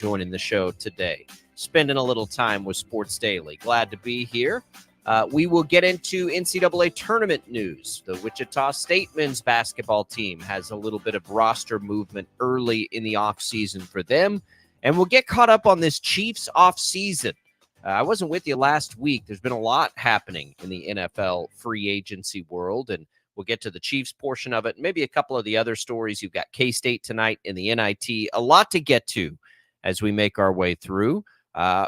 joining the show today, spending a little time with Sports Daily. Glad to be here. We will get into NCAA tournament news. The Wichita State men's basketball team has a little bit of roster movement early in the offseason for them. And we'll get caught up on this Chiefs offseason. I wasn't with you last week. There's been a lot happening in the NFL free agency world, and we'll get to the Chiefs portion of it, maybe a couple of the other stories. You've got K-State tonight in the NIT. A lot to get to as we make our way through.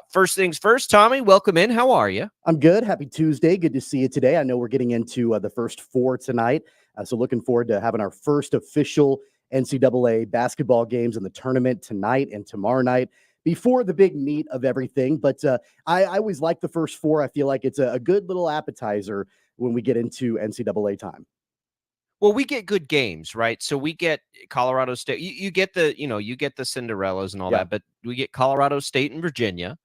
First things first, Tommy, welcome in. How are you? I'm good. Happy Tuesday. Good to see you today. I know we're getting into the first four tonight, so looking forward to having our first official NCAA basketball games in the tournament tonight and tomorrow night before the big meat of everything. But I always like the first four. I feel like it's a good little appetizer when we get into NCAA time. Well, we get good games, right? So we get Colorado State. You get the Cinderellas and all that, but we get Colorado State and Virginia.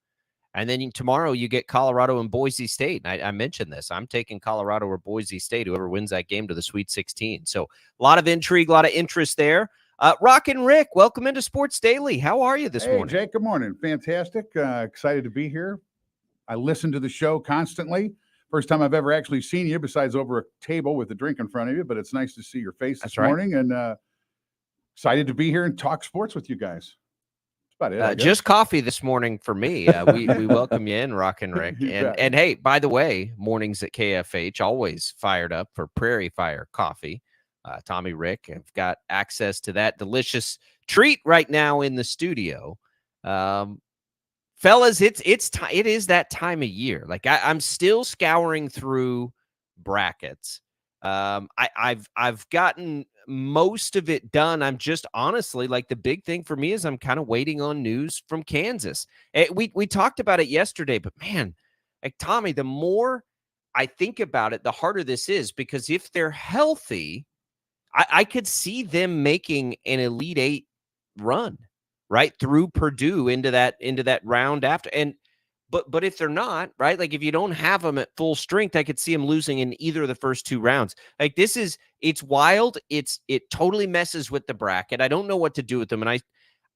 And then tomorrow you get Colorado and Boise State. And I mentioned this. I'm taking Colorado or Boise State, whoever wins that game, to the Sweet 16. So a lot of intrigue, a lot of interest there. Rock and Rick, welcome into Sports Daily. How are you this morning? Jake, good morning. Fantastic. Excited to be here. I listen to the show constantly. First time I've ever actually seen you besides over a table with a drink in front of you, but it's nice to see your face this morning, and excited to be here and talk sports with you guys. That's about it. Just coffee this morning for me. We welcome you in, Rock and Rick. And hey, by the way, mornings at KFH, always fired up for Prairie Fire coffee. Tommy, Rick have got access to that delicious treat right now in the studio. Fellas, it is that time of year. Like I'm still scouring through brackets. I've gotten most of it done. I'm just honestly, like, the big thing for me is I'm kind of waiting on news from Kansas. We talked about it yesterday, but man, like, Tommy, the more I think about it, the harder this is, because if they're healthy, I could see them making an Elite Eight run right through Purdue into that round after. And but if they're not, right, like if you don't have them at full strength, I could see them losing in either of the first two rounds. Like, it's wild. It totally messes with the bracket. I don't know what to do with them. And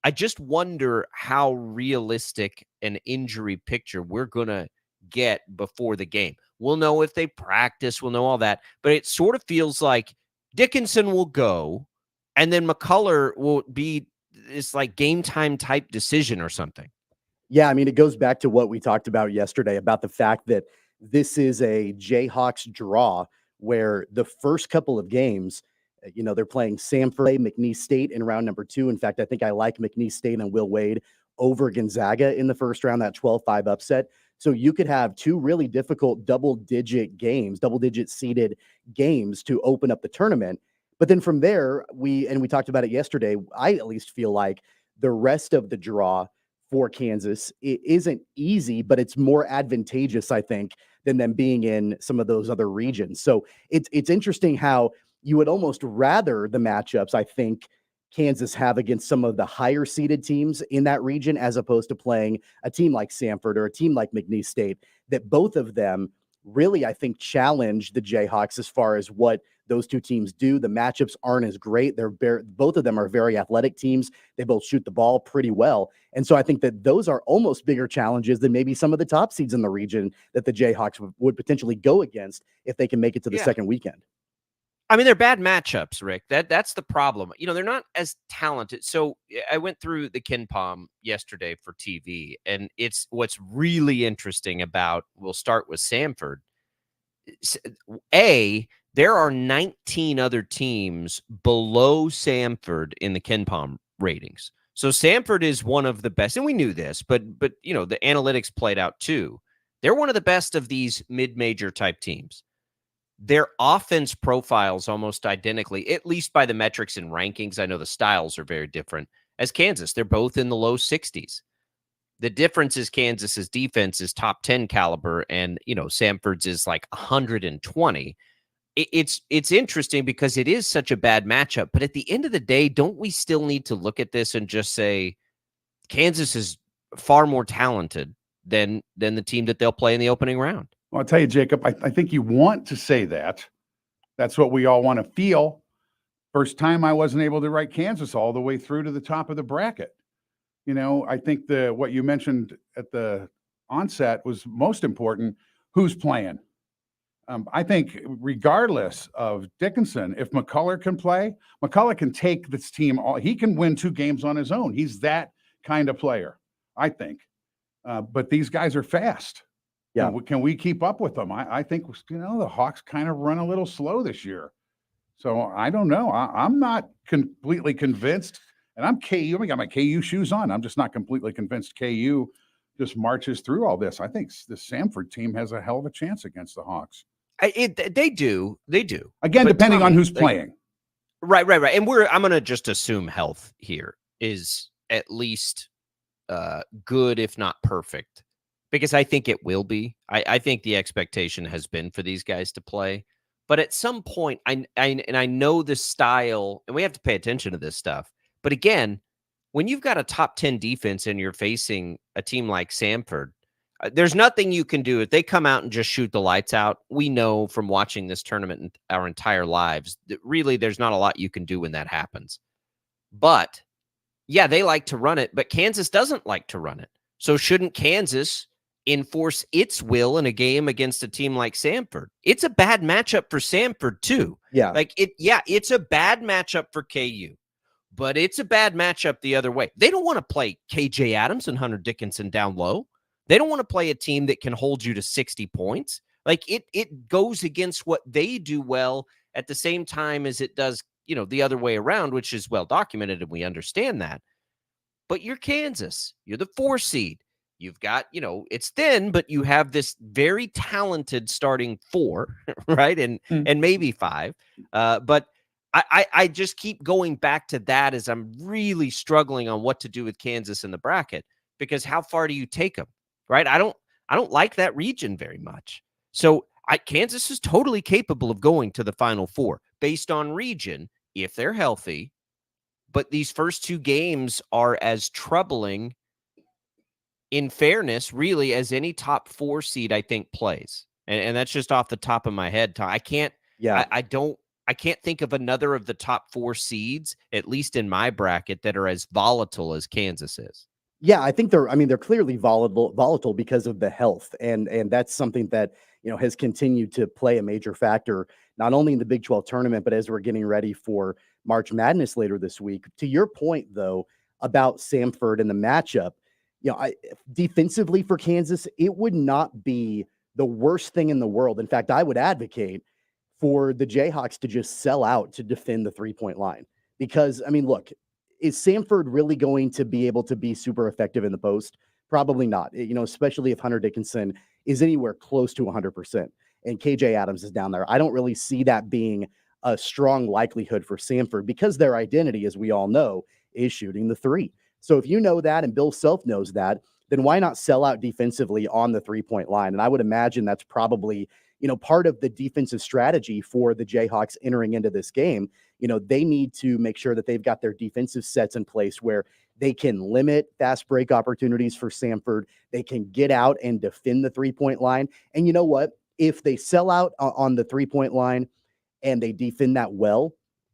I just wonder how realistic an injury picture we're going to get before the game. We'll know if they practice, we'll know all that, but it sort of feels like Dickinson will go and then McCullough will be this like game time type decision or something. Yeah, I mean, it goes back to what we talked about yesterday about the fact that this is a Jayhawks draw where the first couple of games, they're playing Samford, McNeese State in round number 2. In fact, I think I like McNeese State and Will Wade over Gonzaga in the first round, that 12-5 upset. So you could have two really difficult double-digit seeded games to open up the tournament. But then from there, we talked about it yesterday, I at least feel like the rest of the draw for Kansas, it isn't easy, but it's more advantageous, I think, than them being in some of those other regions. So it's interesting how you would almost rather the matchups, I think, Kansas have against some of the higher seeded teams in that region, as opposed to playing a team like Samford or a team like McNeese State, that both of them really, I think, challenge the Jayhawks as far as what those two teams do. The matchups aren't as great. Both of them are very athletic teams. They both shoot the ball pretty well. And so I think that those are almost bigger challenges than maybe some of the top seeds in the region that the Jayhawks would potentially go against if they can make it to the second weekend. I mean, they're bad matchups, Rick. That's the problem. They're not as talented. So I went through the KenPom yesterday for TV, and it's what's really interesting about, we'll start with Samford. There are 19 other teams below Samford in the KenPom ratings. So Samford is one of the best, and we knew this, but the analytics played out too. They're one of the best of these mid-major type teams. Their offense profiles almost identically, at least by the metrics and rankings. I know the styles are very different, as Kansas. They're both in the low 60s. The difference is Kansas's defense is top 10 caliber, and Samford's is like 120. It's interesting because it is such a bad matchup. But at the end of the day, don't we still need to look at this and just say Kansas is far more talented than the team that they'll play in the opening round? Well, I'll tell you, Jacob, I think you want to say that. That's what we all want to feel. First time I wasn't able to write Kansas all the way through to the top of the bracket. I think what you mentioned at the onset was most important. Who's playing? I think regardless of Dickinson, if McCullough can play, McCullough can take this team. He can win 2 games on his own. He's that kind of player, I think. But these guys are fast. Yeah. Can we keep up with them? I think, the Hawks kind of run a little slow this year. So I don't know. I'm not completely convinced. And I'm KU. I got my KU shoes on. I'm just not completely convinced KU just marches through all this. I think the Samford team has a hell of a chance against the Hawks. They do. Again, But depending on Tommy, who's playing. Right. And I'm going to just assume health here is at least good, if not perfect, because I think it will be. I think the expectation has been for these guys to play. But at some point, I know the style, and we have to pay attention to this stuff. But again, when you've got a top 10 defense and you're facing a team like Samford, there's nothing you can do. If they come out and just shoot the lights out, we know from watching this tournament our entire lives that really there's not a lot you can do when that happens. But yeah, they like to run it, but Kansas doesn't like to run it. So shouldn't Kansas enforce its will in a game against a team like Samford? It's a bad matchup for Samford too. Yeah. It's a bad matchup for KU. But it's a bad matchup the other way. They don't want to play KJ Adams and Hunter Dickinson down low. They don't want to play a team that can hold you to 60 points. Like it goes against what they do well at the same time as it does, the other way around, which is well documented, and we understand that. But you're Kansas. You're the 4 seed. You've got, it's thin, but you have this very talented starting 4, right? And maybe 5. But I just keep going back to that as I'm really struggling on what to do with Kansas in the bracket, because how far do you take them, right? I don't like that region very much. So Kansas is totally capable of going to the Final Four based on region if they're healthy. But these first 2 games are as troubling, in fairness, really, as any top 4 seed I think plays. And that's just off the top of my head, Tom. I can't. Yeah. I can't think of another of the top 4 seeds, at least in my bracket, that are as volatile as Kansas is. Yeah, I think they're clearly volatile because of the health. And that's something that, has continued to play a major factor, not only in the Big 12 tournament, but as we're getting ready for March Madness later this week. To your point, though, about Samford and the matchup, defensively for Kansas, it would not be the worst thing in the world. In fact, I would advocate for the Jayhawks to just sell out to defend the 3-point line. Because, look, is Samford really going to be able to be super effective in the post? Probably not, especially if Hunter Dickinson is anywhere close to 100% and KJ Adams is down there. I don't really see that being a strong likelihood for Samford because their identity, as we all know, is shooting the 3. So if you know that and Bill Self knows that, then why not sell out defensively on the 3-point line? And I would imagine that's probably, part of the defensive strategy for the Jayhawks entering into this game. They need to make sure that they've got their defensive sets in place where they can limit fast break opportunities for Samford. They can get out and defend the 3-point line. And you know what? If they sell out on the 3-point line and they defend that well,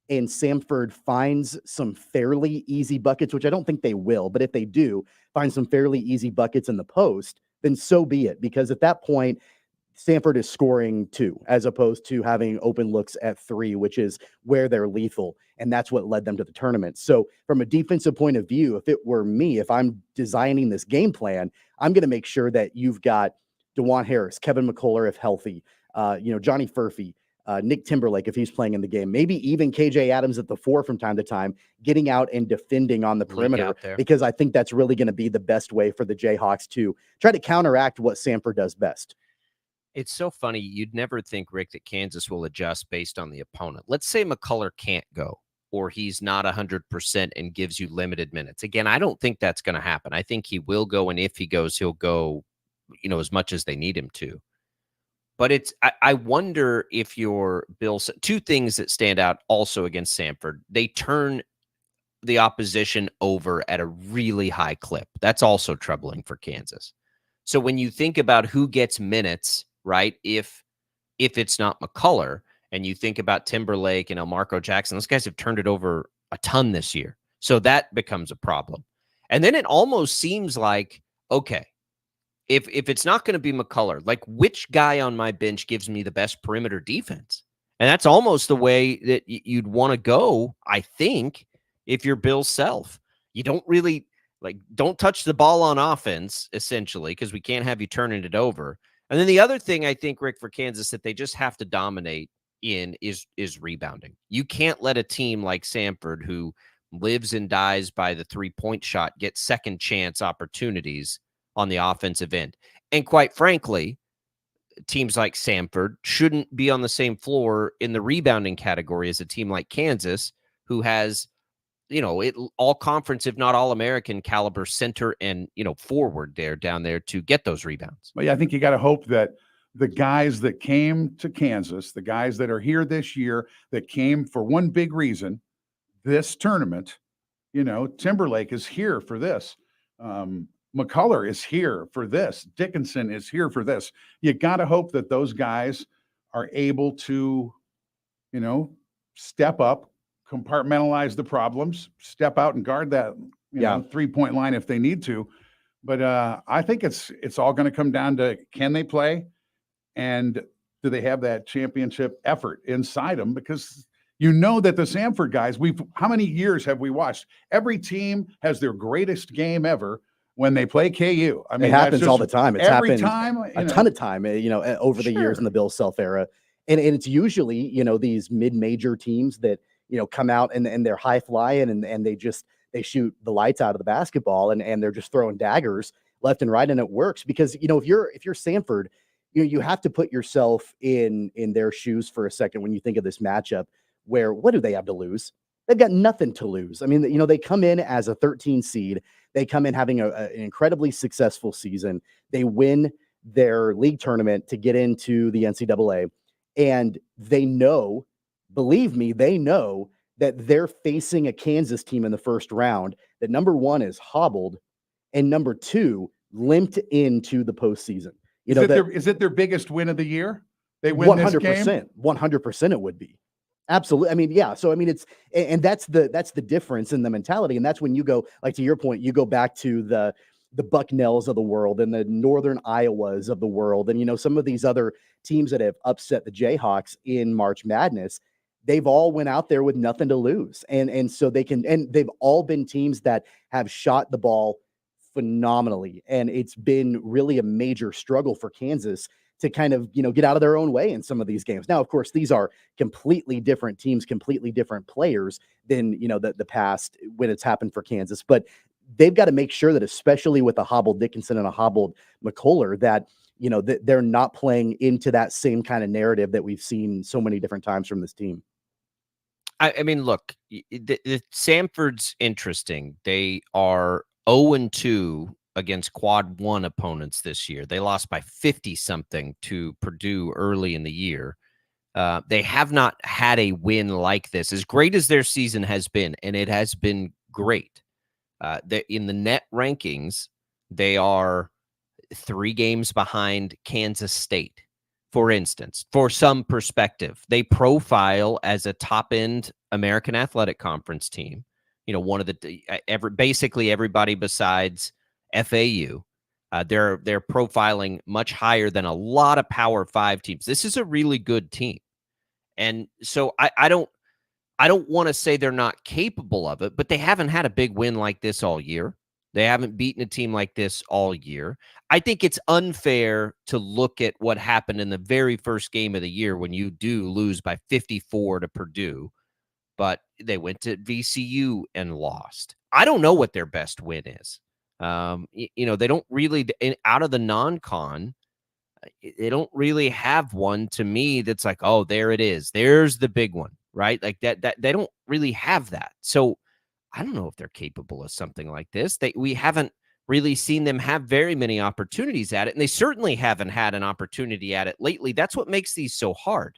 and Samford finds some fairly easy buckets, which I don't think they will, but if they do find some fairly easy buckets in the post, then so be it. Because at that point, Samford is scoring 2 as opposed to having open looks at 3, which is where they're lethal. And that's what led them to the tournament. So from a defensive point of view, if it were me, if I'm designing this game plan, I'm going to make sure that you've got DeJuan Harris, Kevin McCullough, if healthy, Johnny Furphy, Nick Timberlake, if he's playing in the game, maybe even KJ Adams at the 4 from time to time, getting out and defending on the perimeter, because I think that's really going to be the best way for the Jayhawks to try to counteract what Samford does best. It's so funny. You'd never think, Rick, that Kansas will adjust based on the opponent. Let's say McCullough can't go, or he's not 100% and gives you limited minutes. Again, I don't think that's going to happen. I think he will go, and if he goes, he'll go, as much as they need him to. But I wonder if your Bill, 2 things that stand out also against Samford. They turn the opposition over at a really high clip. That's also troubling for Kansas. So when you think about who gets minutes, right, if it's not McCullough, and you think about Timberlake and Elmarco Jackson, those guys have turned it over a ton this year. So that becomes a problem. And then it almost seems like, okay, if it's not going to be McCullough, like which guy on my bench gives me the best perimeter defense? And that's almost the way that you'd want to go, I think, if you're Bill Self. You don't really don't touch the ball on offense, essentially, because we can't have you turning it over. And then the other thing I think, Rick, for Kansas that they just have to dominate in is rebounding. You can't let a team like Samford, who lives and dies by the 3-point shot, get second chance opportunities on the offensive end. And quite frankly, teams like Samford shouldn't be on the same floor in the rebounding category as a team like Kansas, who has, all conference, if not all American caliber center and, forward down there to get those rebounds. But yeah, I think you got to hope that the guys that came to Kansas, the guys that are here this year, that came for one big reason, this tournament, Timberlake is here for this. McCullough is here for this. Dickinson is here for this. You got to hope that those guys are able to, step up, compartmentalize the problems, step out and guard that 3-point line if they need to. But I think it's all going to come down to, can they play, and do they have that championship effort inside them? Because that the Samford guys, how many years have we watched? Every team has their greatest game ever when they play KU. I mean, it happens all the time. It's every happened time, a ton of time, over the years in the Bill Self era. And it's usually, these mid-major teams that, come out and they're high flying and they shoot the lights out of the basketball and they're just throwing daggers left and right. And it works because, if you're Samford, you have to put yourself in their shoes for a second when you think of this matchup where what do they have to lose? They've got nothing to lose. I mean, they come in as a 13 seed. They come in having an incredibly successful season. They win their league tournament to get into the NCAA. And they know, believe me, they know that they're facing a Kansas team in the first round that, number one, is hobbled, and number two, limped into the postseason. Is it their biggest win of the year? They win 100%, this game? 100% it would be. Absolutely. I mean, yeah. So, I mean, that's the difference in the mentality. And that's when you go, like, to your point, you go back to the Bucknells of the world and the Northern Iowas of the world. And, some of these other teams that have upset the Jayhawks in March Madness, they've all went out there with nothing to lose. And so they've all been teams that have shot the ball phenomenally. And it's been really a major struggle for Kansas to kind of, get out of their own way in some of these games. Now, of course, these are completely different teams, completely different players than, the past when it's happened for Kansas. But they've got to make sure that, especially with a hobbled Dickinson and a hobbled McCullough, that, that they're not playing into that same kind of narrative that we've seen so many different times from this team. I mean, look, the Samford's interesting. They are 0-2 against quad 1 opponents this year. They lost by 50-something to Purdue early in the year. They have not had a win like this, as great as their season has been, and it has been great. In the net rankings, they are 3 games behind Kansas State, for instance. For some perspective, they profile as a top-end American Athletic Conference team. One of the basically everybody besides FAU. They're profiling much higher than a lot of Power 5 teams. This is a really good team, and so I don't want to say they're not capable of it, but they haven't had a big win like this all year. They haven't beaten a team like this all year. I think it's unfair to look at what happened in the very first game of the year when you do lose by 54 to Purdue, but they went to VCU and lost. I don't know what their best win is. They don't really, out of the non-con, they don't really have one to me that's like, oh, there it is. There's the big one, right? Like that they don't really have that. So I don't know if they're capable of something like this. We haven't really seen them have very many opportunities at it, and they certainly haven't had an opportunity at it lately. That's what makes these so hard.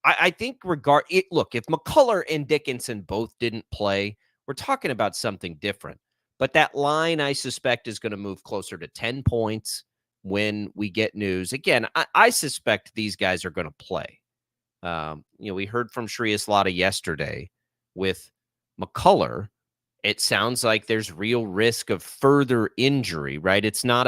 I think look, if McCullough and Dickinson both didn't play, we're talking about something different. But that line, I suspect, is going to move closer to 10 points when we get news. Again, I suspect these guys are going to play. We heard from Shreyas Laddha yesterday with McCullough, it sounds like there's real risk of further injury, right? It's not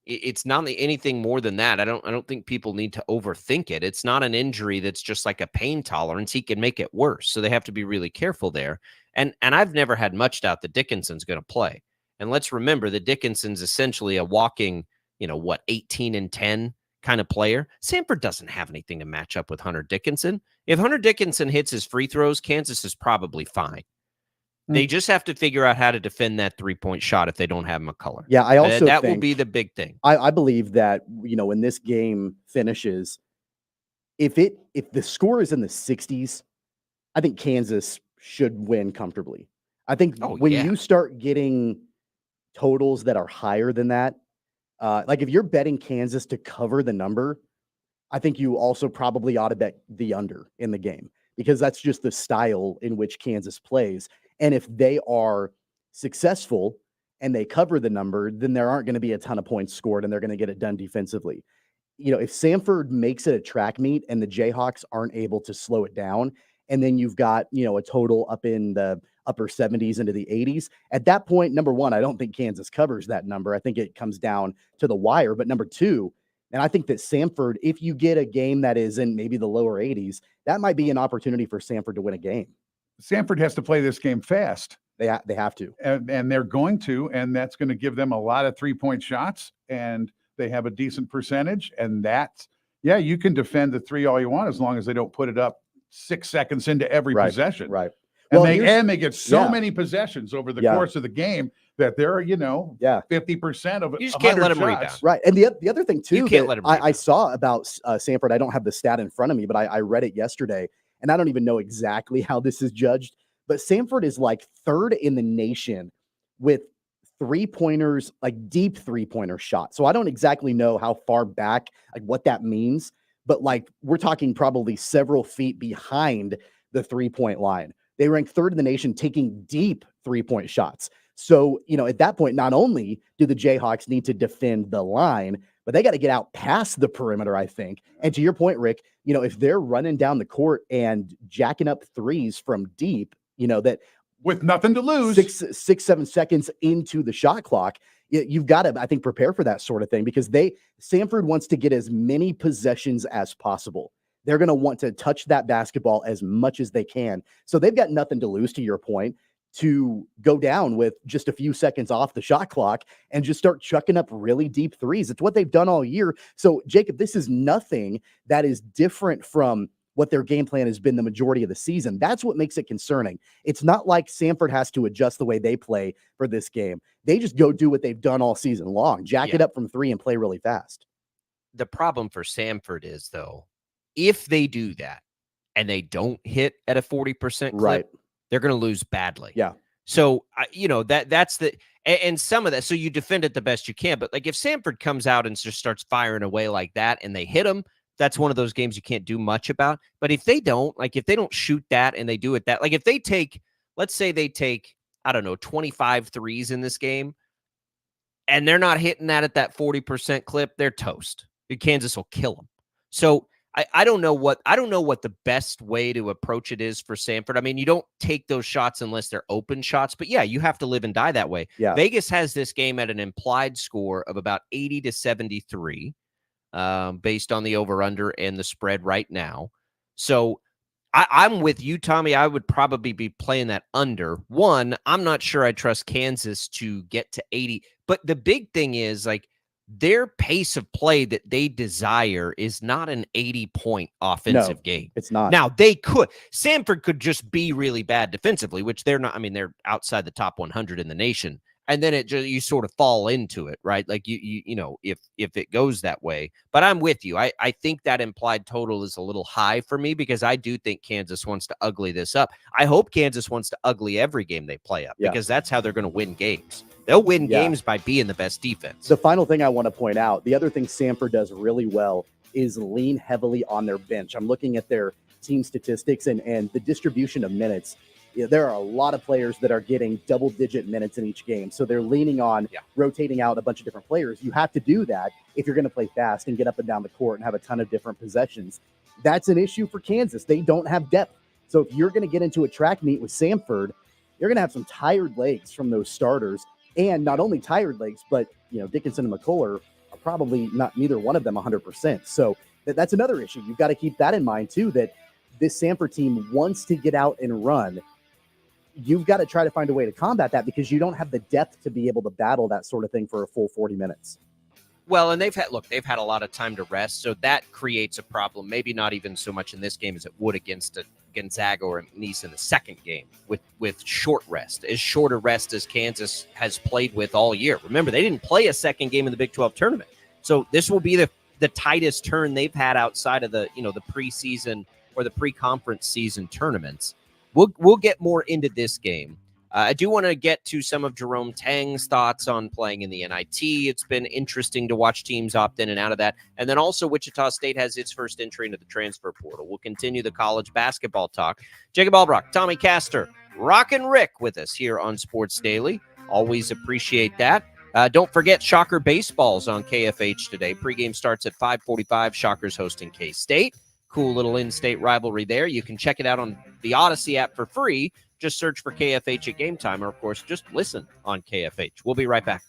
anything more than that. I don't think people need to overthink it. It's not an injury that's just like a pain tolerance. He can make it worse. So they have to be really careful there. And I've never had much doubt that Dickinson's going to play. And let's remember that Dickinson's essentially a walking, 18-10 kind of player. Samford doesn't have anything to match up with Hunter Dickinson. If Hunter Dickinson hits his free throws, Kansas is probably fine. They just have to figure out how to defend that 3-point shot if they don't have McCullough. Yeah, I also that think will be the big thing. I believe that, when this game finishes, if the score is in the 60s, I think Kansas should win comfortably. I think when you start getting totals that are higher than that, like if you're betting Kansas to cover the number, I think you also probably ought to bet the under in the game, because that's just the style in which Kansas plays. And if they are successful and they cover the number, then there aren't going to be a ton of points scored and they're going to get it done defensively. If Samford makes it a track meet and the Jayhawks aren't able to slow it down, and then you've got, a total up in the upper 70s into the 80s, at that point, number one, I don't think Kansas covers that number. I think it comes down to the wire. But number two, and I think that Samford, if you get a game that is in maybe the lower 80s, that might be an opportunity for Samford to win a game. Samford has to play this game fast. They have to. And they're going to, and that's going to give them a lot of 3-point shots, and they have a decent percentage. And you can defend the three all you want as long as they don't put it up 6 seconds into every possession. Right. And they get so many possessions over the course of the game that they're, 50% of it. You just can't let them rebound. Right. And the other thing, too, you can't let them I saw about Samford, I don't have the stat in front of me, but I read it yesterday, and I don't even know exactly how this is judged, but Samford is like third in the nation with 3-pointers, like deep 3-pointer shots. So I don't exactly know how far back, like what that means, but like we're talking probably several feet behind the 3-point line. They rank third in the nation taking deep 3-point shots. So, at that point, not only do the Jayhawks need to defend the line, but they got to get out past the perimeter, I think. And to your point, Rick, if they're running down the court and jacking up threes from deep, that with nothing to lose, 7 seconds into the shot clock, you've got to, I think, prepare for that sort of thing, because Samford wants to get as many possessions as possible. They're going to want to touch that basketball as much as they can. So they've got nothing to lose, to your point, to go down with just a few seconds off the shot clock and just start chucking up really deep threes. It's what they've done all year. So, Jacob, this is nothing that is different from what their game plan has been the majority of the season. That's what makes it concerning. It's not like Samford has to adjust the way they play for this game. They just go do what they've done all season long, jack it up from three and play really fast. The problem for Samford is, though, if they do that and they don't hit at a 40% clip, they're going to lose badly. Yeah. So, that's and some of that. So you defend it the best you can. But like if Samford comes out and just starts firing away like that and they hit him, that's one of those games you can't do much about. But if they don't, shoot that and they do it that, like if they take, let's say they take, 25 threes in this game and they're not hitting that at that 40% clip, they're toast. Kansas will kill them. So I don't know what the best way to approach it is for Samford. I mean, you don't take those shots unless they're open shots, but yeah, you have to live and die that way. Yeah. Vegas has this game at an implied score of about 80-73, based on the over-under and the spread right now. So I'm with you, Tommy. I would probably be playing that under. One, I'm not sure I trust Kansas to get to 80, but the big thing is their pace of play that they desire is not an 80-point offensive game. It's not. Now, Samford could just be really bad defensively, which they're not. I mean, they're outside the top 100 in the nation. And then you sort of fall into it, right? Like if it goes that way. But I'm with you. I think that implied total is a little high for me because I do think Kansas wants to ugly this up. I hope Kansas wants to ugly every game they play up because that's how they're going to win games. They'll win games by being the best defense. The final thing I want to point out, the other thing Samford does really well is lean heavily on their bench. I'm looking at their team statistics and the distribution of minutes. There are a lot of players that are getting double-digit minutes in each game. So they're leaning on rotating out a bunch of different players. You have to do that if you're going to play fast and get up and down the court and have a ton of different possessions. That's an issue for Kansas. They don't have depth. So if you're going to get into a track meet with Samford, you're going to have some tired legs from those starters, and not only tired legs, but Dickinson and McCuller are probably neither one of them 100%. So that's another issue. You've got to keep that in mind too, that this Samford team wants to get out and run. You've got to try to find a way to combat that because you don't have the depth to be able to battle that sort of thing for a full 40 minutes. Well, and they've had a lot of time to rest, so that creates a problem. Maybe not even so much in this game as it would against Gonzaga or Nice in the second game with short rest, as short a rest as Kansas has played with all year. Remember, they didn't play a second game in the Big 12 tournament, so this will be the tightest turn they've had outside of the preseason or the pre-conference season tournaments. We'll get more into this game. I do want to get to some of Jerome Tang's thoughts on playing in the NIT. It's been interesting to watch teams opt in and out of that. And then also Wichita State has its first entry into the transfer portal. We'll continue the college basketball talk. Jacob Albracht, Tommy Castor, Rock and Rick with us here on Sports Daily. Always appreciate that. Don't forget Shocker Baseball's on KFH today. Pregame starts at 5:45. Shockers hosting K-State. Cool little in-state rivalry there. You can check it out on the Odyssey app for free. Just search for KFH at Game Time, or, of course, just listen on KFH. We'll be right back.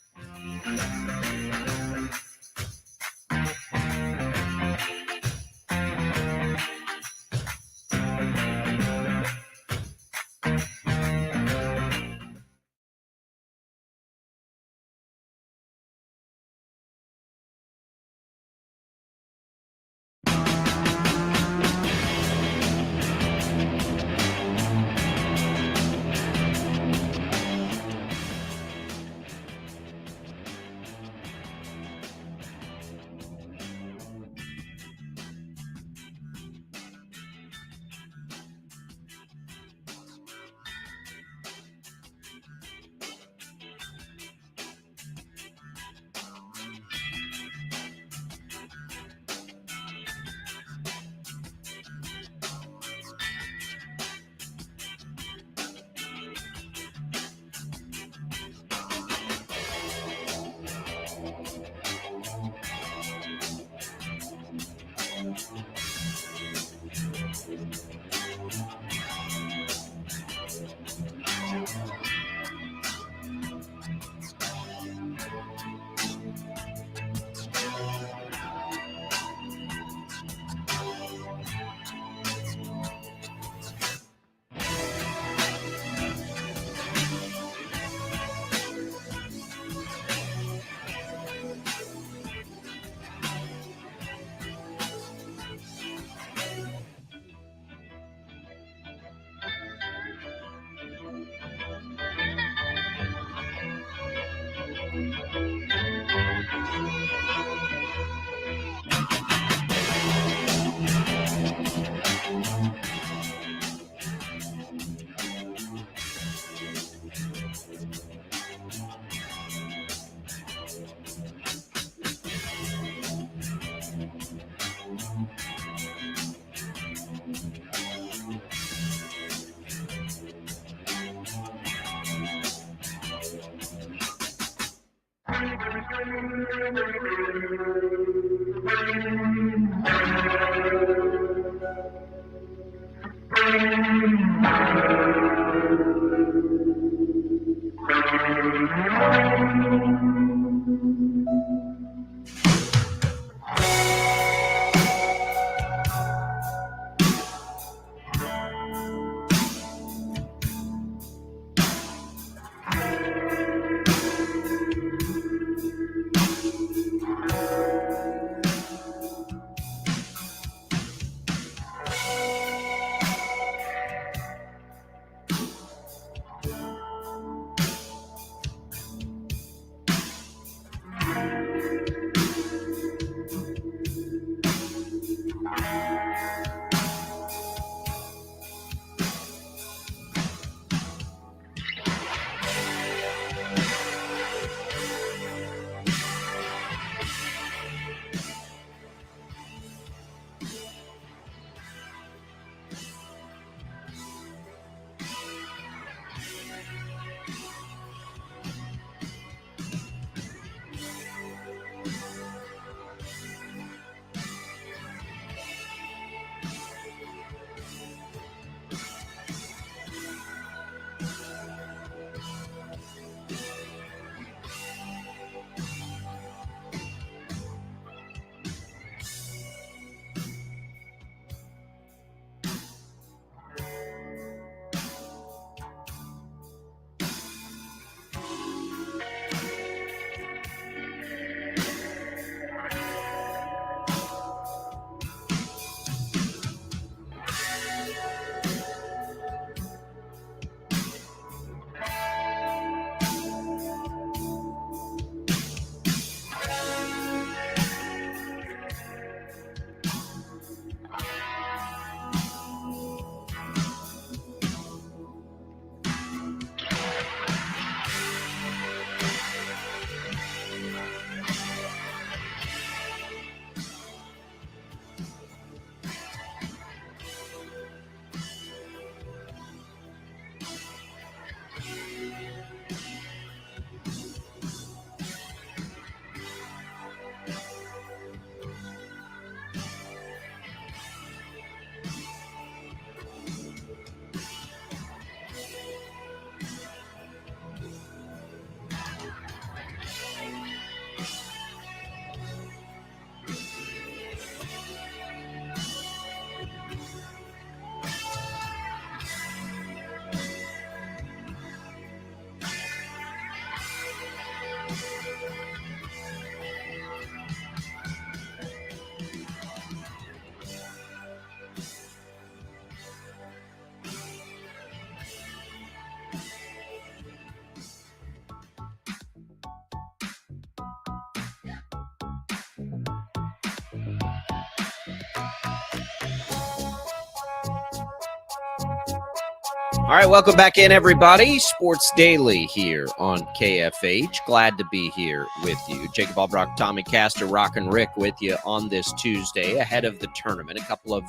All right, welcome back in, everybody. Sports Daily here on KFH. Glad to be here with you. Jacob Albracht, Tommy Castor, Rock and Rick with you on this Tuesday ahead of the tournament. A couple of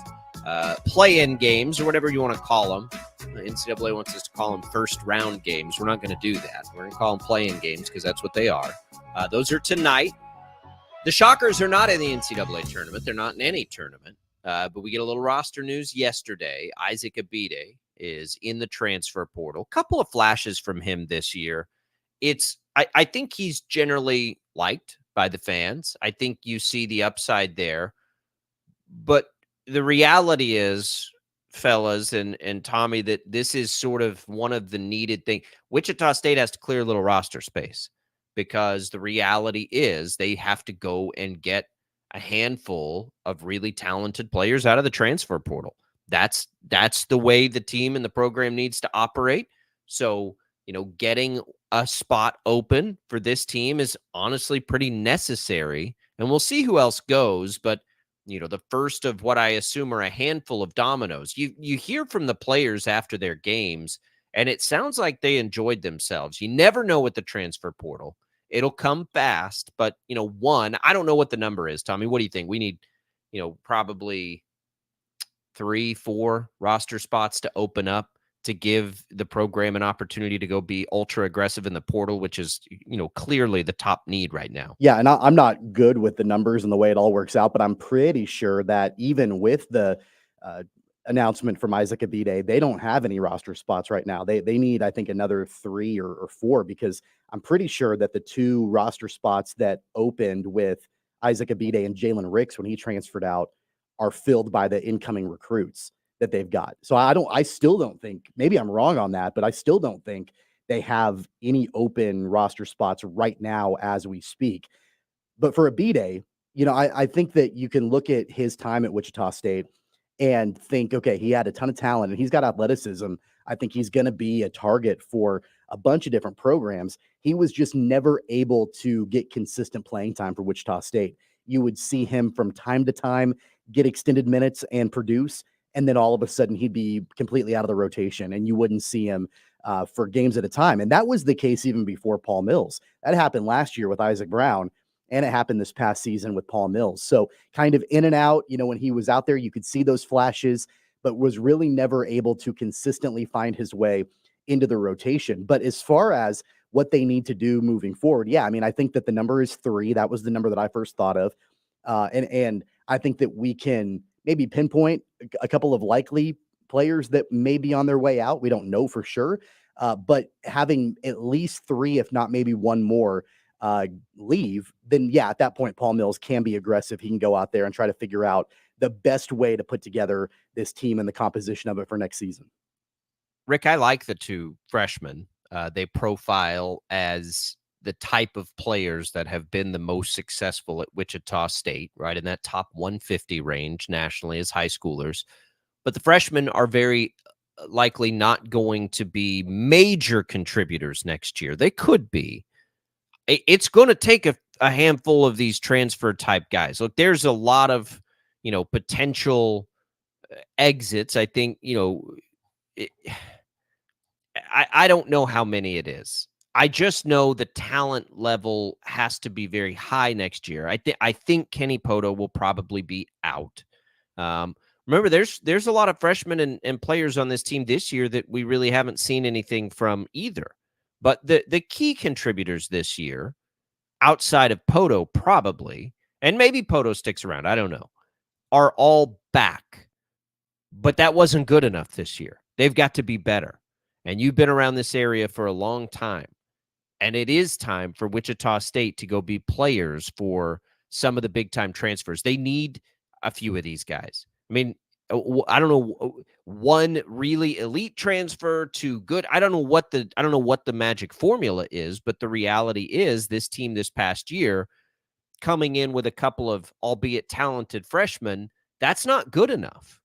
play-in games or whatever you want to call them. The NCAA wants us to call them first-round games. We're not going to do that. We're going to call them play-in games because that's what they are. Those are tonight. The Shockers are not in the NCAA tournament. They're not in any tournament. But we get a little roster news yesterday. Isaac Abide is in the transfer portal. Couple of flashes from him this year. I think he's generally liked by the fans. I think you see the upside there. But the reality is, fellas and Tommy, that this is sort of one of the needed things. Wichita State has to clear a little roster space because the reality is they have to go and get a handful of really talented players out of the transfer portal. That's the way the team and the program needs to operate. So, getting a spot open for this team is honestly pretty necessary. And we'll see who else goes. But, the first of what I assume are a handful of dominoes. You hear from the players after their games, and it sounds like they enjoyed themselves. You never know with the transfer portal. It'll come fast, but, I don't know what the number is, Tommy. What do you think? We need, probably 3-4 roster spots to open up to give the program an opportunity to go be ultra aggressive in the portal, which is, clearly the top need right now. Yeah, and I'm not good with the numbers and the way it all works out, but I'm pretty sure that even with the announcement from Isaac Abide, they don't have any roster spots right now. They need, I think, another 3 or 4, because I'm pretty sure that the 2 roster spots that opened with Isaac Abide and Jalen Ricks when he transferred out are filled by the incoming recruits that they've got. So I still don't think, maybe I'm wrong on that, but I still don't think they have any open roster spots right now as we speak. But for Abide, I think that you can look at his time at Wichita State and think, okay, he had a ton of talent and he's got athleticism. I think he's going to be a target for a bunch of different programs. He was just never able to get consistent playing time for Wichita State. You would see him from time to time get extended minutes and produce, and then all of a sudden he'd be completely out of the rotation and you wouldn't see him for games at a time. And that was the case even before Paul Mills. That happened last year with Isaac Brown, and it happened this past season with Paul Mills. So kind of in and out, when he was out there, you could see those flashes, but was really never able to consistently find his way into the rotation. But as far as what they need to do moving forward, yeah, I mean, I think that the number is 3. That was the number that I first thought of. And I think that we can maybe pinpoint a couple of likely players that may be on their way out. We don't know for sure. But having at least 3, if not maybe 1 more, leave, then yeah, at that point, Paul Mills can be aggressive. He can go out there and try to figure out the best way to put together this team and the composition of it for next season. Rick, I like the 2 freshmen. They profile as the type of players that have been the most successful at Wichita State, right? In that top 150 range nationally as high schoolers. But the freshmen are very likely not going to be major contributors next year. They could be. It's going to take a handful of these transfer type guys. Look, there's a lot of, potential exits. I think, I don't know how many it is. I just know the talent level has to be very high next year. I think Kenny Poto will probably be out. Remember, there's a lot of freshmen and players on this team this year that we really haven't seen anything from either. But the key contributors this year, outside of Poto probably, and maybe Poto sticks around, I don't know, are all back. But that wasn't good enough this year. They've got to be better. And you've been around this area for a long time. And it is time for Wichita State to go be players for some of the big-time transfers. They need a few of these guys. I mean, I don't know, 1 really elite transfer to good. I don't know what the magic formula is, but the reality is this team this past year coming in with a couple of albeit talented freshmen, that's not good enough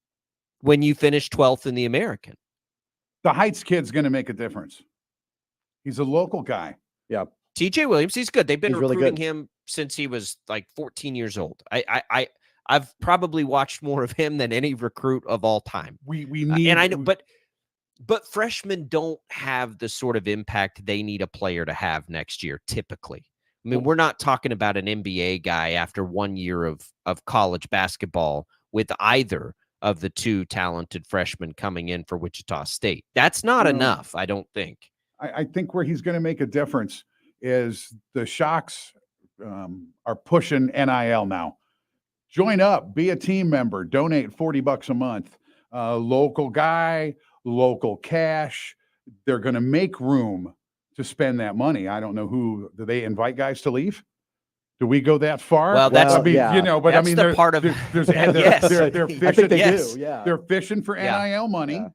when you finish 12th in the American. The Heights kid's going to make a difference. He's a local guy. Yeah. TJ Williams, he's good. They've been recruiting really him since he was like 14 years old. I've probably watched more of him than any recruit of all time. We need, and I know, but But freshmen don't have the sort of impact they need a player to have next year, typically. I mean, we're not talking about an NBA guy after 1 year of college basketball with either of the two talented freshmen coming in for Wichita State. That's not enough, I don't think. I think where he's going to make a difference is the Shocks are pushing NIL now. Join up, be a team member, donate $40 a month. Local guy, local cash. They're going to make room to spend that money. I don't know who, do they invite guys to leave? Do we go that far? Well, that's, I mean, yeah. you know, but that's I mean, the part of there's yes. they're I think fishing. they Yes. do. Yeah. They're fishing for NIL money. Yeah.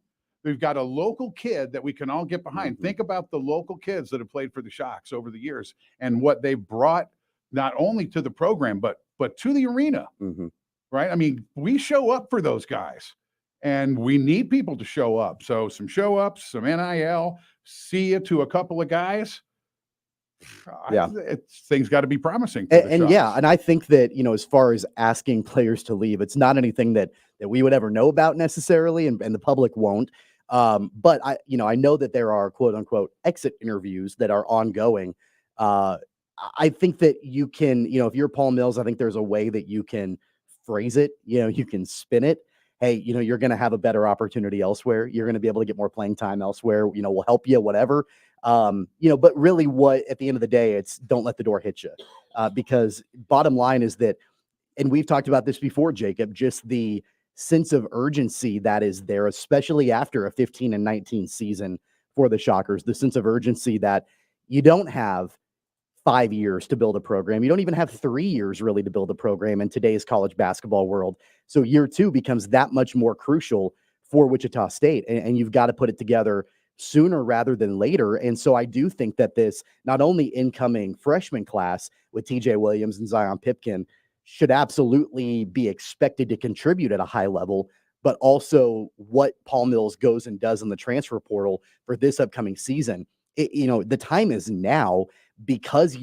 We've got a local kid that we can all get behind. Mhm. Think about the local kids that have played for the Shocks over the years and what they brought not only to the program, but to the arena, Mhm. right? I mean, we show up for those guys and we need people to show up. So some show ups, some NIL, see you to a couple of guys. Yeah. Things got to be promising. For the And yeah, Shocks. and I think that, as far as asking players to leave, it's not anything that we would ever know about necessarily, and the public won't. But I know that there are quote unquote exit interviews that are ongoing. I think that you can, if you're Paul Mills, I think there's a way that you can phrase it. You can spin it. Hey, you're going to have a better opportunity elsewhere. You're going to be able to get more playing time elsewhere. We'll help you, whatever. But really, what at the end of the day, it's don't let the door hit you, because bottom line is that, and we've talked about this before, Jacob, just the sense of urgency that is there, especially after a 15-19 season for the Shockers, the sense of urgency that you don't have 5 years to build a program. You don't even have 3 years really to build a program in today's college basketball world. So year 2 becomes that much more crucial for Wichita State, and you've got to put it together sooner rather than later. And so I do think that this not only incoming freshman class with TJ Williams and Zion Pipkin should absolutely be expected to contribute at a high level, but also what Paul Mills goes and does in the transfer portal for this upcoming season. The time is now, because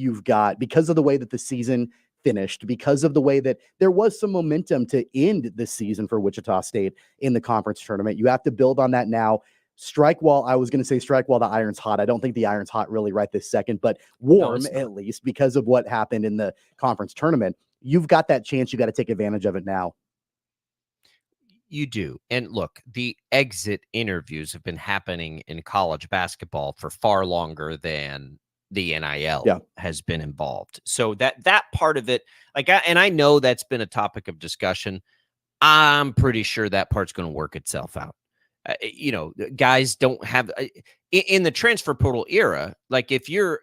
because of the way that the season finished, because of the way that there was some momentum to end the season for Wichita State in the conference tournament. You have to build on that now. Strike while the iron's hot. I don't think the iron's hot really right this second, but warm at least, because of what happened in the conference tournament. You've got that chance. You got to take advantage of it now. You do. And look, the exit interviews have been happening in college basketball for far longer than the NIL has been involved. So that part of it, and I know that's been a topic of discussion. I'm pretty sure that part's going to work itself out. Guys don't have in the transfer portal era. Like if you're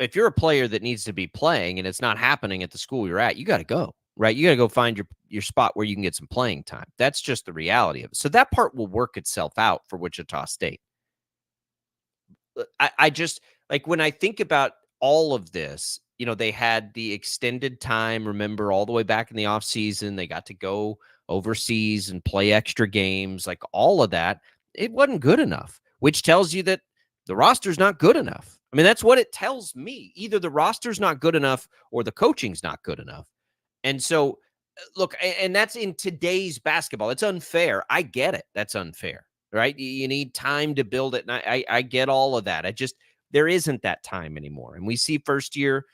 a player that needs to be playing and it's not happening at the school you're at, you got to go, right? You got to go find your spot where you can get some playing time. That's just the reality of it. So that part will work itself out for Wichita State. I just, like, when I think about all of this, they had the extended time, remember, all the way back in the off season, they got to go overseas and play extra games, like all of that. It wasn't good enough, which tells you that the roster's not good enough. I mean, that's what it tells me. Either the roster's not good enough or the coaching's not good enough. And so, look, and that's in today's basketball. It's unfair. I get it. That's unfair, right? You need time to build it. And I get all of that. There isn't that time anymore. And we see first year,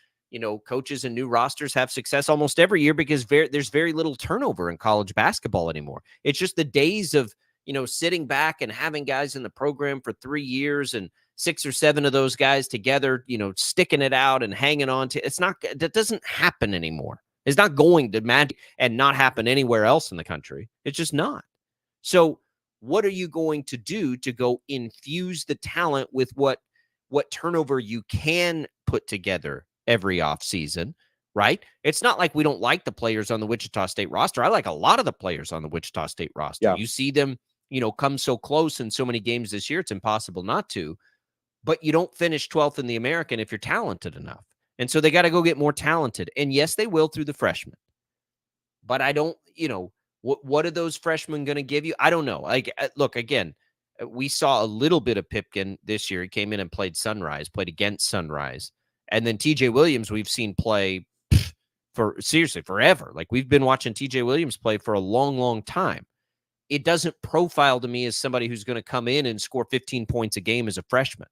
coaches and new rosters have success almost every year because there's very little turnover in college basketball anymore. It's just the days of, sitting back and having guys in the program for 3 years and 6 or 7 of those guys together, sticking it out and hanging on to. That doesn't happen anymore. It's not going to magic and not happen anywhere else in the country. It's just not. So what are you going to do to go infuse the talent with what turnover you can put together every offseason, right? It's not like we don't like the players on the Wichita State roster. I like a lot of the players on the Wichita State roster. Yeah. You see them, come so close in so many games this year, it's impossible not to. But you don't finish 12th in the American if you're talented enough. And so they got to go get more talented. And yes, they will through the freshmen. But I don't, what are those freshmen going to give you? I don't know. Look, again, we saw a little bit of Pipkin this year. He came in and played against Sunrise. And then TJ Williams, we've seen play for seriously forever. Like, we've been watching TJ Williams play for a long, long time. it doesn't profile to me as somebody who's going to come in and score 15 points a game as a freshman.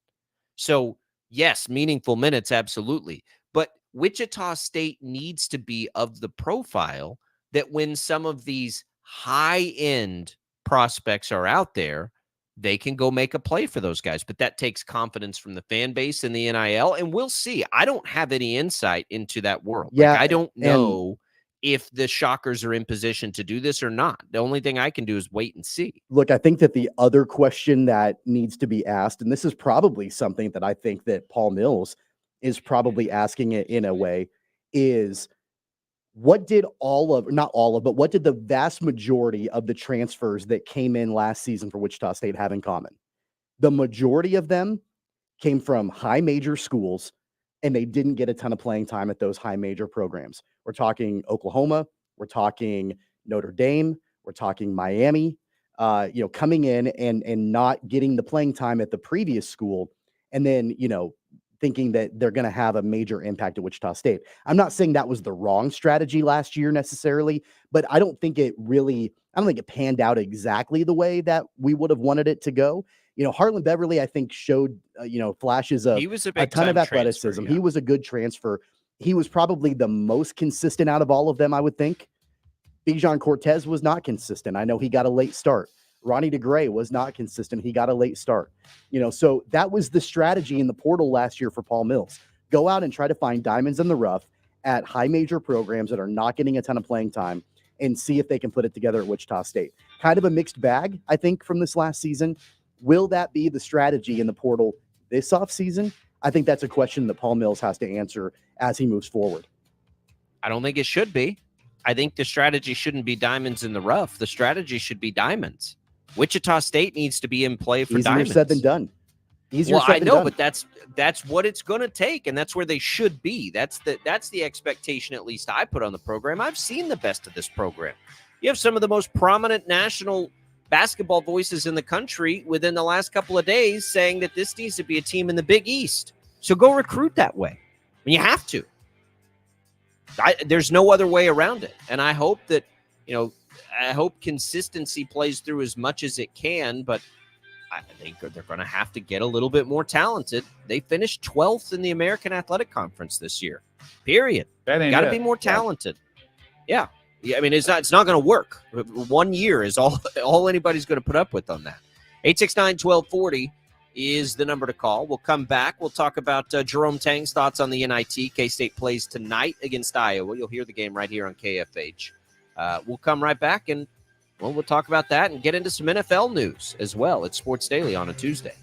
So, yes, meaningful minutes, absolutely. But Wichita State needs to be of the profile that when some of these high-end prospects are out there, they can go make a play for those guys. But that takes confidence from the fan base and the NIL, and we'll see. I don't have any insight into that world. Yeah, like, I don't know if the Shockers are in position to do this or not. The only thing I can do is wait and see. Look, I think that the other question that needs to be asked, and this is probably something that I think that Paul Mills is probably asking it in a way, is what did what did the vast majority of the transfers that came in last season for Wichita State have in common? The majority of them came from high major schools, and they didn't get a ton of playing time at those high major programs. We're talking Oklahoma, we're talking Notre Dame, we're talking Miami, coming in and not getting the playing time at the previous school, and then, thinking that they're going to have a major impact at Wichita State. I'm not saying that was the wrong strategy last year necessarily, but I don't think it panned out exactly the way that we would have wanted it to go. Harlan Beverly, I think, showed, flashes of he was a ton of athleticism. Transfer, yeah. He was a good transfer. He was probably the most consistent out of all of them, I would think. Bijan Cortez was not consistent. I know he got a late start. Ronnie DeGray was not consistent. He got a late start. So that was the strategy in the portal last year for Paul Mills. Go out and try to find diamonds in the rough at high major programs that are not getting a ton of playing time and see if they can put it together at Wichita State. Kind of a mixed bag, I think, from this last season. Will that be the strategy in the portal this offseason? I think that's a question that Paul Mills has to answer as he moves forward. I don't think it should be. I think the strategy shouldn't be diamonds in the rough. The strategy should be diamonds. Wichita State needs to be in play for diamonds. Easier said than done. I know, but that's what it's going to take, and that's where they should be. That's the expectation, at least I put on the program. I've seen the best of this program. You have some of the most prominent national basketball voices in the country within the last couple of days saying that this needs to be a team in the Big East. So go recruit that way. I mean, you have to. There's no other way around it, and I hope that I hope consistency plays through as much as it can, but I think they're going to have to get a little bit more talented. They finished 12th in the American Athletic Conference this year. Period. Got to be more talented. Yeah. I mean, it's not going to work. 1 year is all anybody's going to put up with on that. 869-1240 is the number to call. We'll come back. We'll talk about Jerome Tang's thoughts on the NIT. K-State plays tonight against Iowa. You'll hear the game right here on KFH. We'll come right back, and we'll talk about that and get into some NFL news as well at Sports Daily on a Tuesday.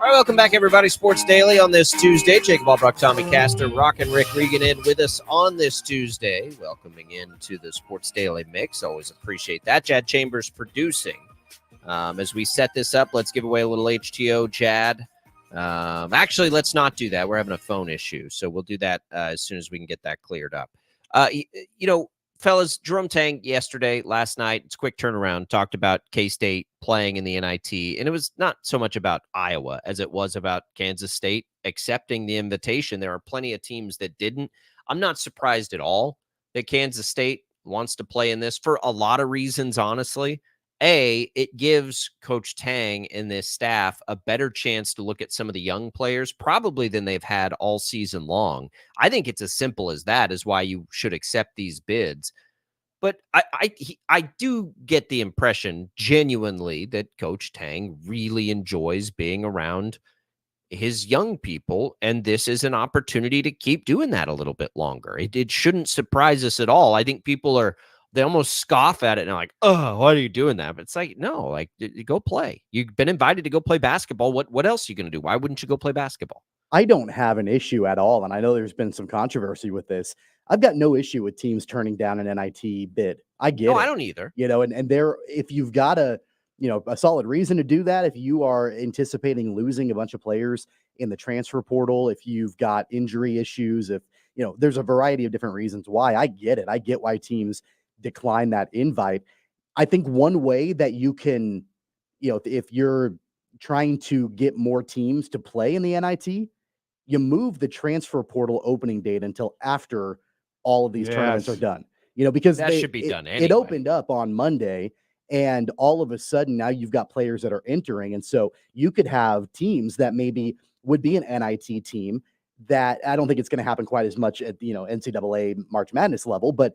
All right, welcome back, everybody. Sports Daily on this Tuesday. Jacob Albracht, Tommy Castor, Rock and Rick Regan in with us on this Tuesday. Welcoming into the Sports Daily mix. Always appreciate that. Jad Chambers producing. As we set this up, let's give away a little HTO, Jad. Actually, let's not do that. We're having a phone issue, so we'll do that as soon as we can get that cleared up. Fellas, Jerome Tang yesterday, last night, it's a quick turnaround, talked about K-State playing in the NIT, and it was not so much about Iowa as it was about Kansas State accepting the invitation. There are plenty of teams that didn't. I'm not surprised at all that Kansas State wants to play in this for a lot of reasons, honestly. It gives Coach Tang and this staff a better chance to look at some of the young players, probably than they've had all season long. I think it's as simple as that is why you should accept these bids. But I do get the impression genuinely that Coach Tang really enjoys being around his young people, and this is an opportunity to keep doing that a little bit longer. It shouldn't surprise us at all. I think people they almost scoff at it and are like, oh, why are you doing that? But it's like, no, like, you go play. You've been invited to go play basketball. What else are you going to do? Why wouldn't you go play basketball? I don't have an issue at all, and I know there's been some controversy with this. I've got no issue with teams turning down an NIT bid. I get it. No, I don't either. And there, if you've got a solid reason to do that, if you are anticipating losing a bunch of players in the transfer portal, if you've got injury issues, if there's a variety of different reasons why. I get it. I get why teams decline that invite. I think one way that you can, if you're trying to get more teams to play in the NIT, you move the transfer portal opening date until after all of these tournaments are done. Because that should be done anyway. It opened up on Monday, and all of a sudden now you've got players that are entering, and so you could have teams that maybe would be an NIT team that I don't think it's going to happen quite as much at NCAA March Madness level, but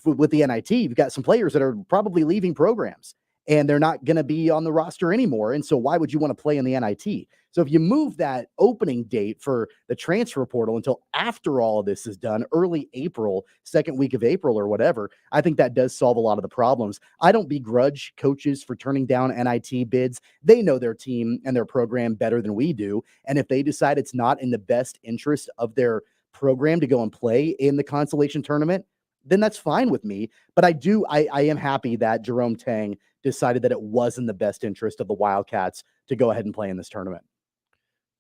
with the NIT, you've got some players that are probably leaving programs and they're not going to be on the roster anymore. And so why would you want to play in the NIT? So if you move that opening date for the transfer portal until after all of this is done, early April, second week of April or whatever, I think that does solve a lot of the problems. I don't begrudge coaches for turning down NIT bids. They know their team and their program better than we do. And if they decide it's not in the best interest of their program to go and play in the consolation tournament, then that's fine with me. But I am happy that Jerome Tang decided that it was in the best interest of the Wildcats to go ahead and play in this tournament.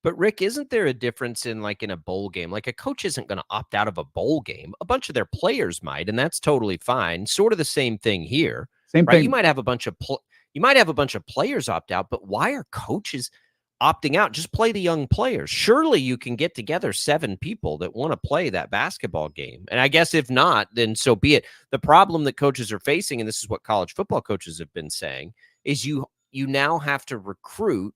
But Rick, isn't there a difference in a bowl game? Like, a coach isn't going to opt out of a bowl game. A bunch of their players might, and that's totally fine. Sort of the same thing here. Same thing. You might have a bunch of players opt out, but why are coaches opting out? Just play the young players. Surely you can get together 7 people that want to play that basketball game. And I guess if not, then so be it. The problem that coaches are facing, and this is what college football coaches have been saying, is you now have to recruit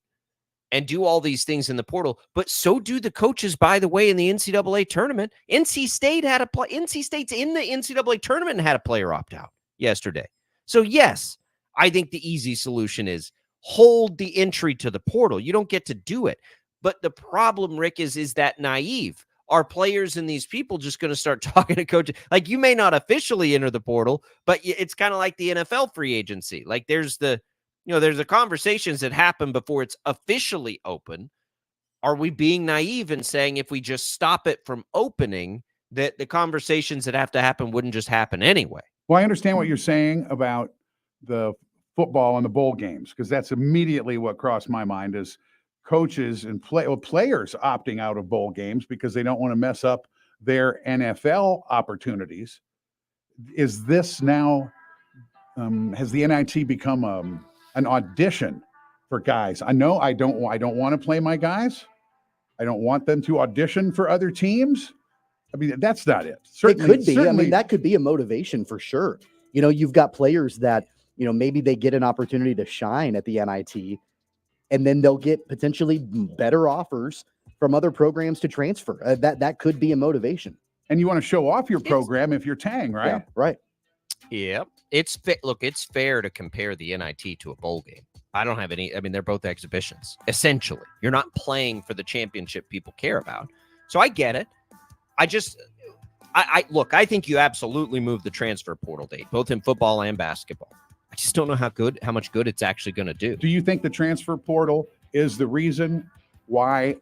and do all these things in the portal, but so do the coaches, by the way, in the NCAA tournament. NC State's in the NCAA tournament and had a player opt out yesterday. So yes, I think the easy solution is hold the entry to the portal. You don't get to do it. But the problem, Rick, is that naive. Are players and these people just going to start talking to coaches? Like, you may not officially enter the portal, but it's kind of like the NFL free agency. Like, there's the conversations that happen before it's officially open. Are we being naive and saying if we just stop it from opening, that the conversations that have to happen wouldn't just happen anyway? Well, I understand what you're saying about the football and the bowl games, because that's immediately what crossed my mind is coaches and players opting out of bowl games because they don't want to mess up their NFL opportunities. Is this now, has the NIT become an audition for guys? I know I don't want to play my guys. I don't want them to audition for other teams. I mean, that's not it. Certainly, it could be. I mean, that could be a motivation for sure. You've got players that, maybe they get an opportunity to shine at the NIT, and then they'll get potentially better offers from other programs to transfer. That could be a motivation. And you want to show off your program if you're Tang, right? Yeah, right. Yeah. It's fair to compare the NIT to a bowl game. I don't have any. I mean, they're both exhibitions. Essentially, you're not playing for the championship people care about. So I get it. I think you absolutely move the transfer portal date, both in football and basketball. I just don't know how much good it's actually going to do. Do you think the transfer portal is the reason why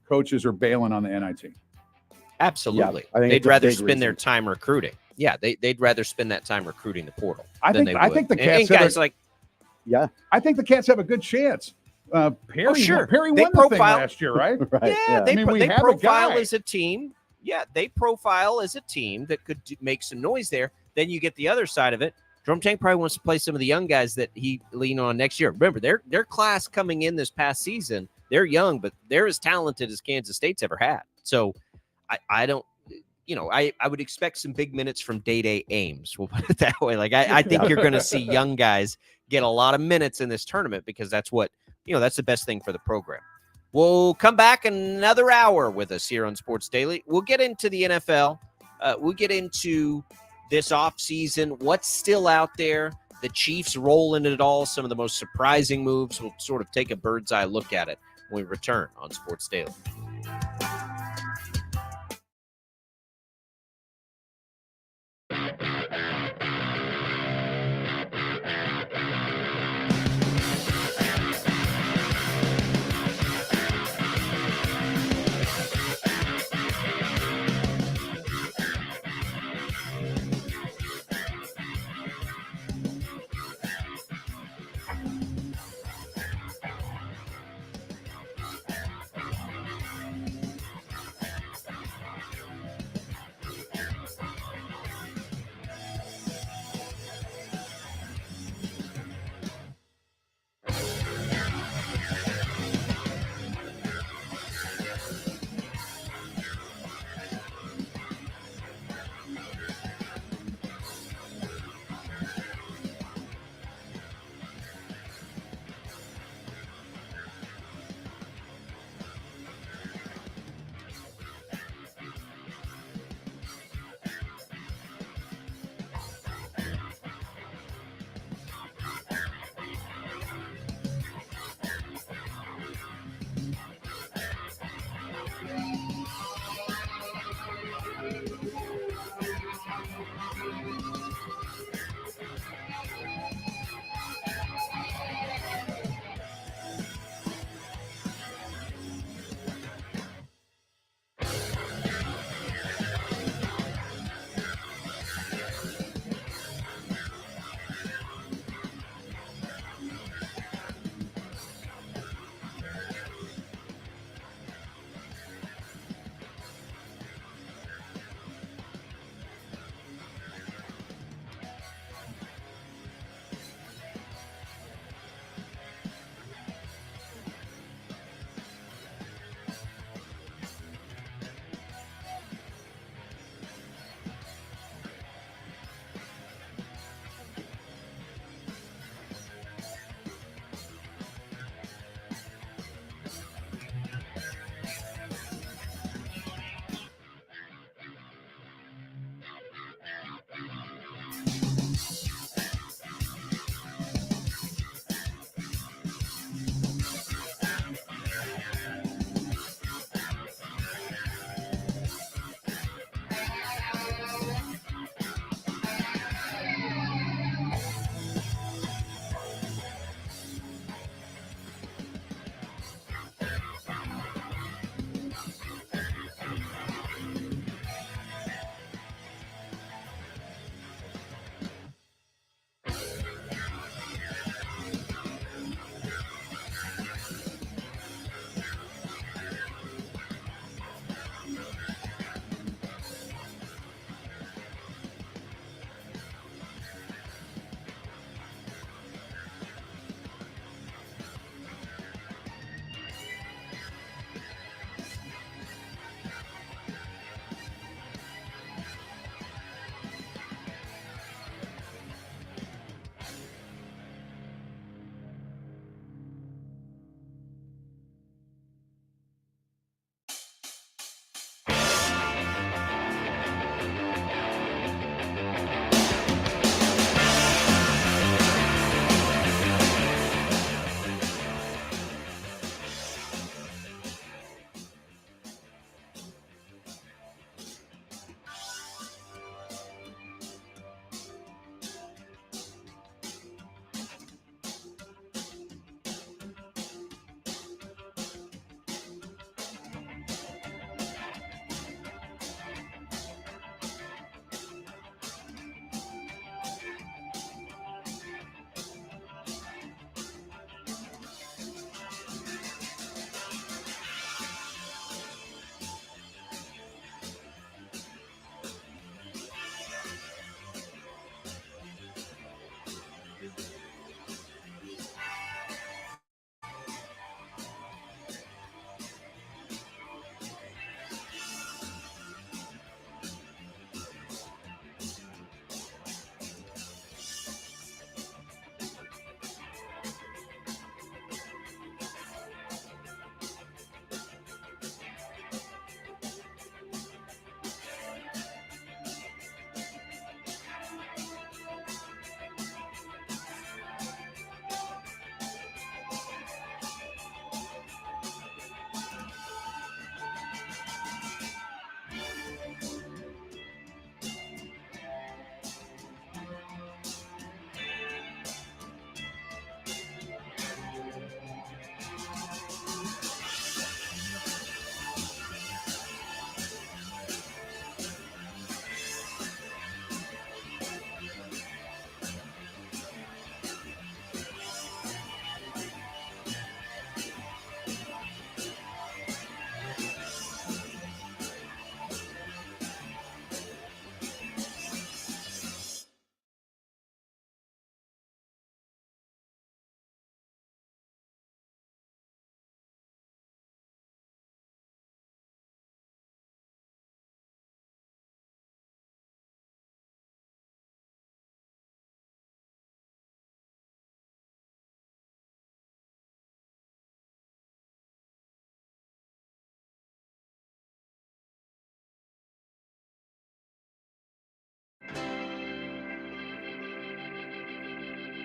coaches are bailing on the NIT. Absolutely. I think They'd it's a rather big spend their reason. time recruiting. Yeah, they'd rather spend that time recruiting the portal. I than think they I would. think the And Cats guys like Yeah. I think the Cats have a good chance. Perry, sure. Perry They won the thing profile- last year, right? Right. yeah, they, I mean, pro- we they have a profile guy. as a team. Yeah, they profile as a team that could make some noise there. Then you get the other side of it. Jerome Tang probably wants to play some of the young guys that he lean on next year. Remember, their class coming in this past season, they're young, but they're as talented as Kansas State's ever had. So I don't, I would expect some big minutes from Day Ames. We'll put it that way. Like I think you're going to see young guys get a lot of minutes in this tournament because that's what, that's the best thing for the program. We'll come back another hour with us here on Sports Daily. We'll get into the NFL. We'll get into this offseason, what's still out there, the Chiefs rolling it all, some of the most surprising moves. We'll sort of take a bird's eye look at it when we return on Sports Daily.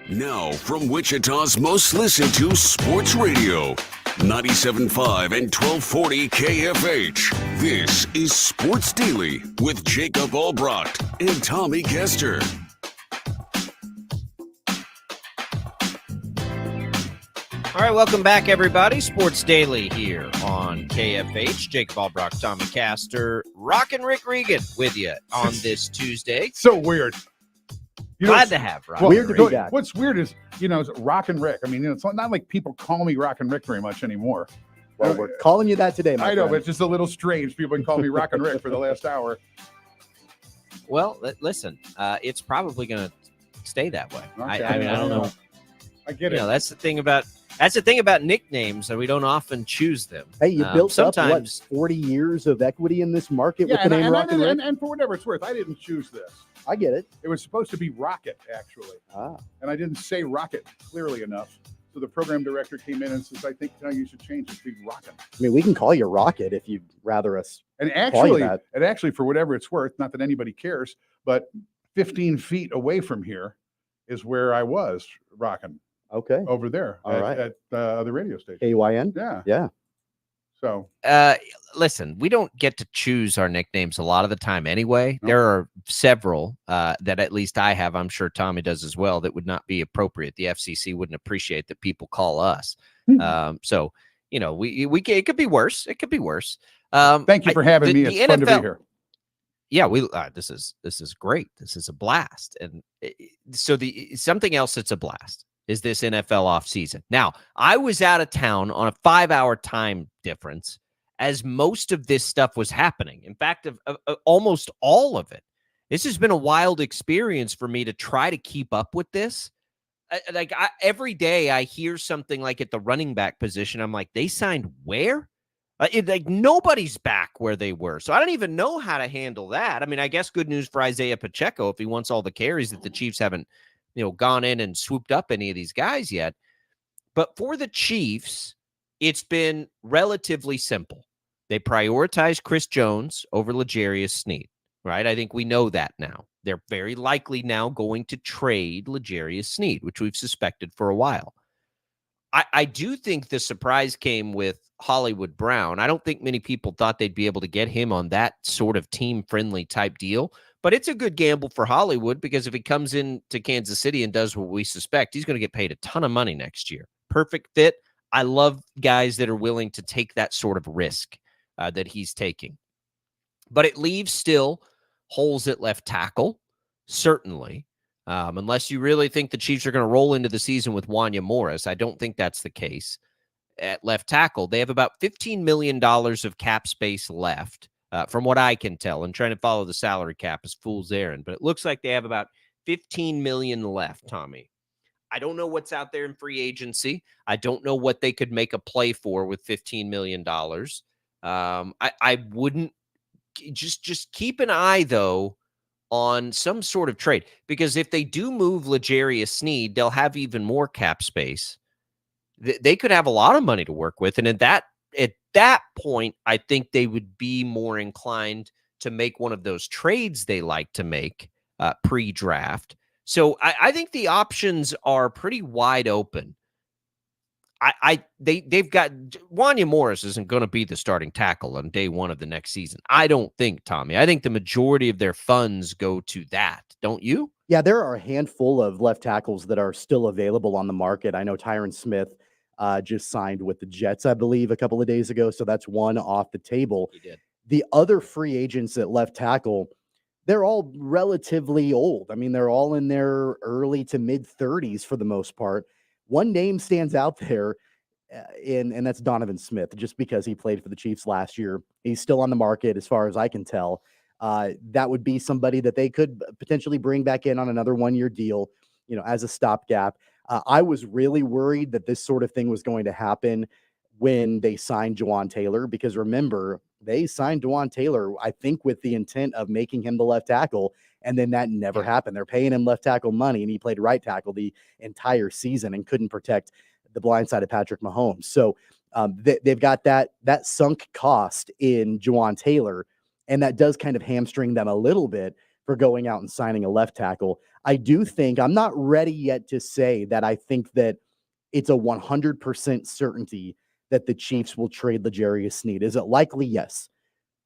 Now, from Wichita's most listened to sports radio, 97.5 and 1240 KFH. This is Sports Daily with Jacob Albracht and Tommy Castor. All right, welcome back, everybody. Sports Daily here on KFH. Jacob Albracht, Tommy Castor, Rockin' Rick Regan with you on this Tuesday. So weird. Glad to have Rockin' Weird to be Rick. back. What's weird is, it's Rockin' Rick. I mean, it's not like people call me Rockin' Rick very much anymore. Well, we're calling you that today, my I know, friend. but it's just a little strange. People can call me Rockin' Rick for the last hour. Well, listen, it's probably going to stay that way. Okay. I mean, I don't know. I get it. That's the thing about nicknames, that we don't often choose them. Hey, you built sometimes up, 40 years of equity in this market with Yeah, the name Rockin' Rick? and for whatever it's worth, I didn't choose this. I get it. It was supposed to be Rocket, actually. And I didn't say Rocket clearly enough. So the program director came in and says, I think you should change it to be Rockin'. I mean, we can call you Rocket if you'd rather us. And call you actually, for whatever it's worth, not that anybody cares, but 15 feet away from here is where I was rocking. Okay. Over there. All right. At the radio station. KYN? Yeah. Yeah. So, listen, we don't get to choose our nicknames a lot of the time anyway. There are several that at least I have, I'm sure Tommy does as well, that would not be appropriate. The FCC wouldn't appreciate that people call us. So, it could be worse. It could be worse. thank you for having me. It's fun to be here. Yeah, this is great. This is a blast. And so something else that's a blast is this NFL offseason. Now, I was out of town on a 5-hour time difference as most of this stuff was happening. In fact, of almost all of it. This has been a wild experience for me to try to keep up with this. Every day I hear something like at the running back position, I'm like, they signed where? Nobody's back where they were. So I don't even know how to handle that. I mean, I guess good news for Isaiah Pacheco if he wants all the carries that the Chiefs haven't gone in and swooped up any of these guys yet. But for the Chiefs, it's been relatively simple. They prioritize Chris Jones over L'Jarius Sneed, right? I think we know that now. They're very likely now going to trade L'Jarius Sneed, which we've suspected for a while. I do think the surprise came with Hollywood Brown. I don't think many people thought they'd be able to get him on that sort of team-friendly type deal. But it's a good gamble for Hollywood because if he comes into Kansas City and does what we suspect, he's going to get paid a ton of money next year. Perfect fit. I love guys that are willing to take that sort of risk that he's taking. But it leaves still holes at left tackle, certainly. Unless you really think the Chiefs are going to roll into the season with Wanya Morris. I don't think that's the case. At left tackle, they have about $15 million of cap space left. From what I can tell, and trying to follow the salary cap is fool's errand, but it looks like they have about $15 million left, Tommy. I don't know what's out there in free agency. I don't know what they could make a play for with $15 million. I wouldn't just keep an eye, though, on some sort of trade, because if they do move L'Jarius Sneed, they'll have even more cap space. They could have a lot of money to work with, and at that point, I think they would be more inclined to make one of those trades they like to make pre-draft. So I think the options are pretty wide open. They've got Wanya Morris isn't going to be the starting tackle on day one of the next season. I don't think, Tommy. I think the majority of their funds go to that. Don't you? Yeah, there are a handful of left tackles that are still available on the market. I know Tyron Smith just signed with the Jets, I believe, a couple of days ago. So that's one off the table. He did. The other free agents at left tackle, they're all relatively old. I mean, they're all in their early to mid 30s for the most part. One name stands out there, and that's Donovan Smith, just because he played for the Chiefs last year. He's still on the market as far as I can tell. That would be somebody that they could potentially bring back in on another one-year deal, as a stopgap. I was really worried that this sort of thing was going to happen when they signed Jawaan Taylor, because remember, they signed Jawaan Taylor, I think, with the intent of making him the left tackle, and then that never happened. They're paying him left tackle money, and he played right tackle the entire season and couldn't protect the blind side of Patrick Mahomes. So they've got that sunk cost in Jawaan Taylor, and that does kind of hamstring them a little bit. for going out and signing a left tackle. I do think I'm not ready yet to say that I think that it's a 100% certainty that the Chiefs will trade L'Jarius Sneed. Is it likely? Yes.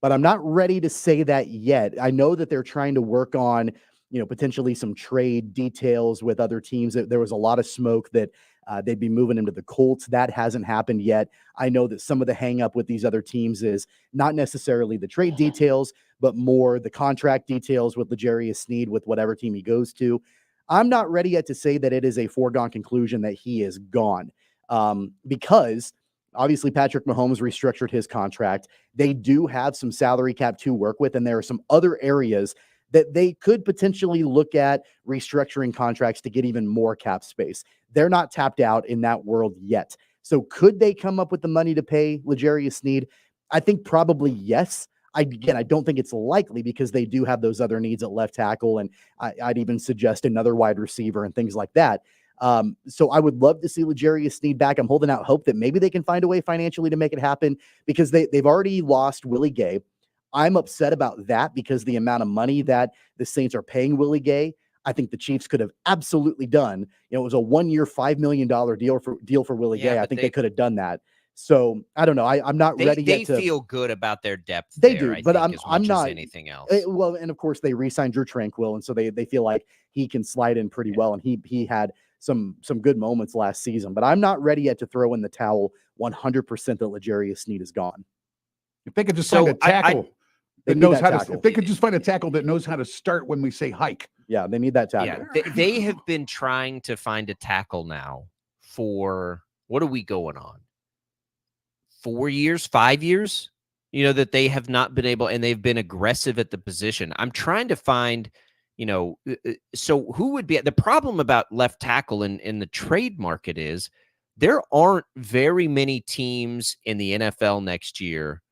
But I'm not ready to say that yet. I know that they're trying to work on, potentially some trade details with other teams. There was a lot of smoke that they'd be moving him to the Colts. That hasn't happened yet. I know that some of the hang up with these other teams is not necessarily the trade details, but more the contract details with L'Jarius Sneed with whatever team he goes to. I'm not ready yet to say that it is a foregone conclusion that he is gone, because obviously Patrick Mahomes restructured his contract. They do have some salary cap to work with, and there are some other areas that they could potentially look at restructuring contracts to get even more cap space. They're not tapped out in that world yet. So could they come up with the money to pay L'Jarius Sneed? I think probably yes. I don't think it's likely because they do have those other needs at left tackle, and I'd even suggest another wide receiver and things like that. So I would love to see L'Jarius Sneed back. I'm holding out hope that maybe they can find a way financially to make it happen because they've already lost Willie Gay. I'm upset about that because the amount of money that the Saints are paying Willie Gay, I think the Chiefs could have absolutely done. It was a 1-year, $5 million deal for Willie Gay. I think they could have done that. So I don't know. I'm not ready yet to. They feel good about their depth. They there, do, but I'm not as anything else. Well, and of course they re-signed Drew Tranquill, and so they feel like he can slide in pretty well, and he had some good moments last season. But I'm not ready yet to throw in the towel 100% that L'Jarius Sneed is gone. If they could just find a tackle that knows how to, if they could just find a tackle that knows how to start when we say hike. Yeah, they need that tackle. Yeah, they have been trying to find a tackle now for, what are we going on? 4 years, 5 years, that they have not been able, and they've been aggressive at the position. I'm trying to find, so who would be the problem about left tackle in the trade market is there aren't very many teams in the NFL next year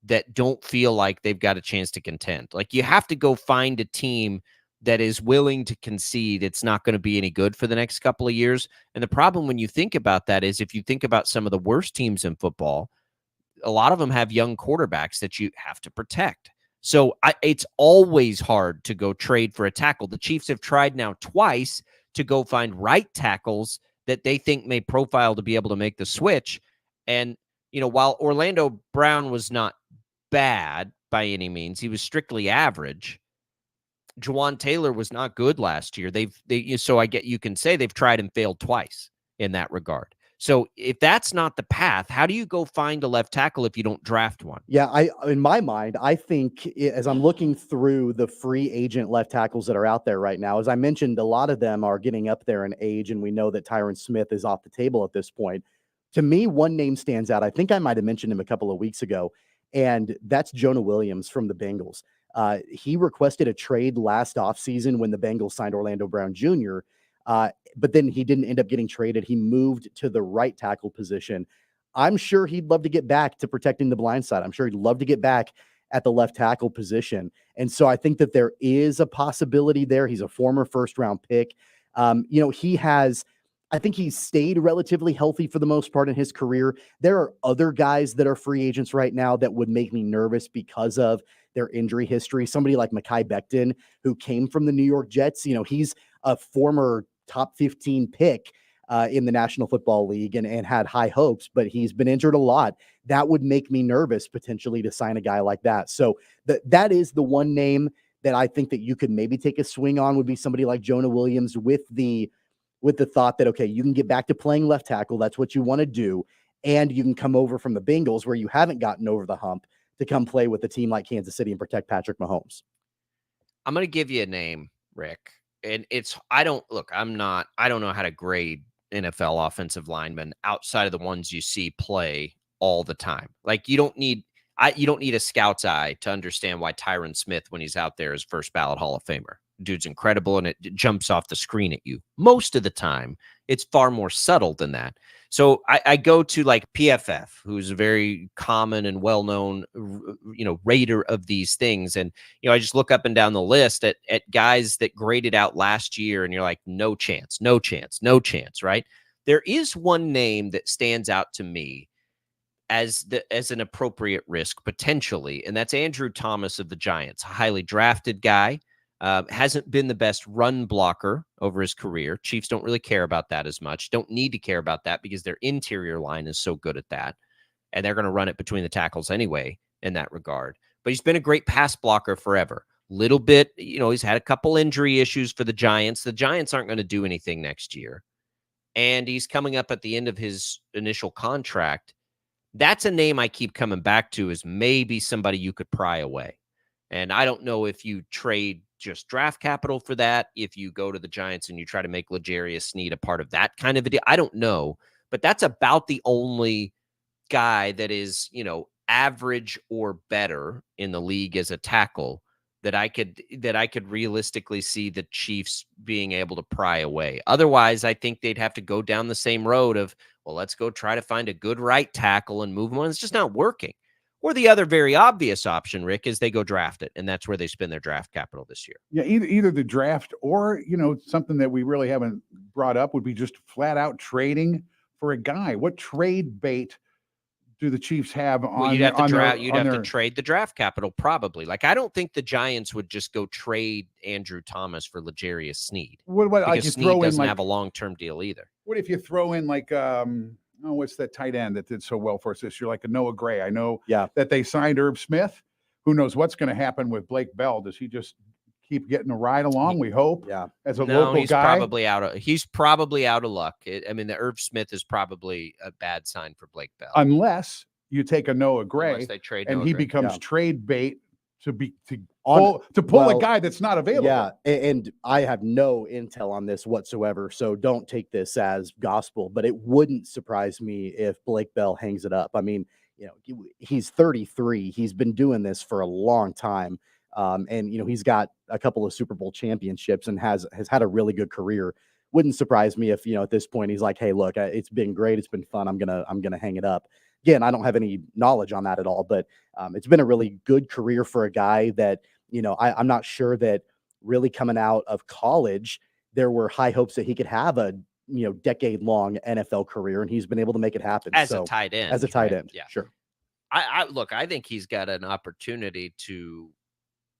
that don't feel like they've got a chance to contend. Like you have to go find a team that is willing to concede it's not going to be any good for the next couple of years. And the problem when you think about that is if you think about some of the worst teams in football, a lot of them have young quarterbacks that you have to protect. So it's always hard to go trade for a tackle. The Chiefs have tried now twice to go find right tackles that they think may profile to be able to make the switch. And, while Orlando Brown was not bad by any means, he was strictly average. Juwan Taylor was not good last year. So I get you can say they've tried and failed twice in that regard. So if that's not the path, how do you go find a left tackle if you don't draft one? Yeah, in my mind, I think as I'm looking through the free agent left tackles that are out there right now, as I mentioned, a lot of them are getting up there in age, and we know that Tyron Smith is off the table at this point. To me, one name stands out. I think I might have mentioned him a couple of weeks ago, and that's Jonah Williams from the Bengals. He requested a trade last offseason when the Bengals signed Orlando Brown Jr., but then he didn't end up getting traded. He moved to the right tackle position. I'm sure he'd love to get back to protecting the blind side. I'm sure he'd love to get back at the left tackle position. And so I think that there is a possibility there. He's a former first-round pick. I think he's stayed relatively healthy for the most part in his career. There are other guys that are free agents right now that would make me nervous because of their injury history. Somebody like Mekhi Becton, who came from the New York Jets. He's a former top 15 pick in the National Football League and had high hopes, but he's been injured a lot. That would make me nervous potentially to sign a guy like that. So that is the one name that I think that you could maybe take a swing on would be somebody like Jonah Williams with the thought that, okay, you can get back to playing left tackle. That's what you want to do. And you can come over from the Bengals where you haven't gotten over the hump to come play with a team like Kansas City and protect Patrick Mahomes. I'm going to give you a name, Rick. And I don't know how to grade NFL offensive linemen outside of the ones you see play all the time. Like you don't need a scout's eye to understand why Tyron Smith, when he's out there, is first ballot Hall of Famer. Dude's incredible, and it jumps off the screen at you. Most of the time, it's far more subtle than that. So I go to like PFF, who's a very common and well-known, rater of these things. And, I just look up and down the list at guys that graded out last year, and you're like, no chance, right? There is one name that stands out to me as an appropriate risk potentially, and that's Andrew Thomas of the Giants, a highly drafted guy. Hasn't been the best run blocker over his career. Chiefs don't really care about that as much. Don't need to care about that because their interior line is so good at that. And they're going to run it between the tackles anyway in that regard. But he's been a great pass blocker forever. Little bit, he's had a couple injury issues for the Giants. The Giants aren't going to do anything next year. And he's coming up at the end of his initial contract. That's a name I keep coming back to as maybe somebody you could pry away. And I don't know if you trade just draft capital for that, if you go to the Giants and you try to make L'Jarius Sneed a part of that kind of a deal. I don't know. But that's about the only guy that is, average or better in the league as a tackle that I could realistically see the Chiefs being able to pry away. Otherwise, I think they'd have to go down the same road of, well, let's go try to find a good right tackle and move him on. It's just not working. Or the other very obvious option, Rick, is they go draft it, and that's where they spend their draft capital this year. Yeah, either the draft or, something that we really haven't brought up would be just flat out trading for a guy. What trade bait do the Chiefs have on? Well, you'd have to trade the draft capital, probably. Like, I don't think the Giants would just go trade Andrew Thomas for L'Jarius Sneed. What about because Sneed doesn't have a long-term deal either. What if you throw in what's that tight end that did so well for us this year, like a Noah Gray? I know that they signed Irv Smith. Who knows what's going to happen with Blake Bell? Does he just keep getting a ride along? We hope. Yeah. As a local guy, he's probably out of luck. The Irv Smith is probably a bad sign for Blake Bell, unless you take a Noah Gray unless they trade and Noah he Gray. becomes trade bait to pull a guy that's not available. Yeah, and I have no intel on this whatsoever, so don't take this as gospel. But it wouldn't surprise me if Blake Bell hangs it up. I mean, he's 33. He's been doing this for a long time. And he's got a couple of Super Bowl championships and has had a really good career. Wouldn't surprise me if at this point he's like, hey, look, it's been great, it's been fun. I'm gonna hang it up. Again, I don't have any knowledge on that at all, but it's been a really good career for a guy that I'm not sure that really coming out of college there were high hopes that he could have a decade long NFL career, and he's been able to make it happen as a tight end. As a tight end, yeah, sure. I think he's got an opportunity to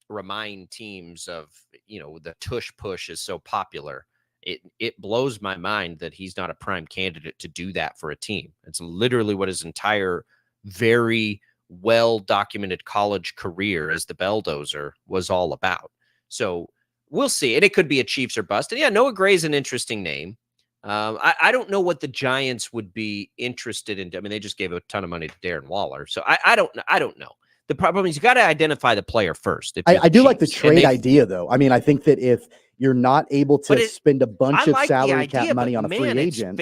remind teams of, the tush push is so popular. It blows my mind that he's not a prime candidate to do that for a team. It's literally what his entire very well-documented college career as the Belldozer was all about. So we'll see. And it could be a Chiefs or bust. And yeah, Noah Gray is an interesting name. I don't know what the Giants would be interested in. I mean, they just gave a ton of money to Darren Waller. So I don't know. The problem is you got to identify the player first. I do like the trade idea, though. I mean, I think that if you're not able to spend a bunch of salary cap money on a free agent,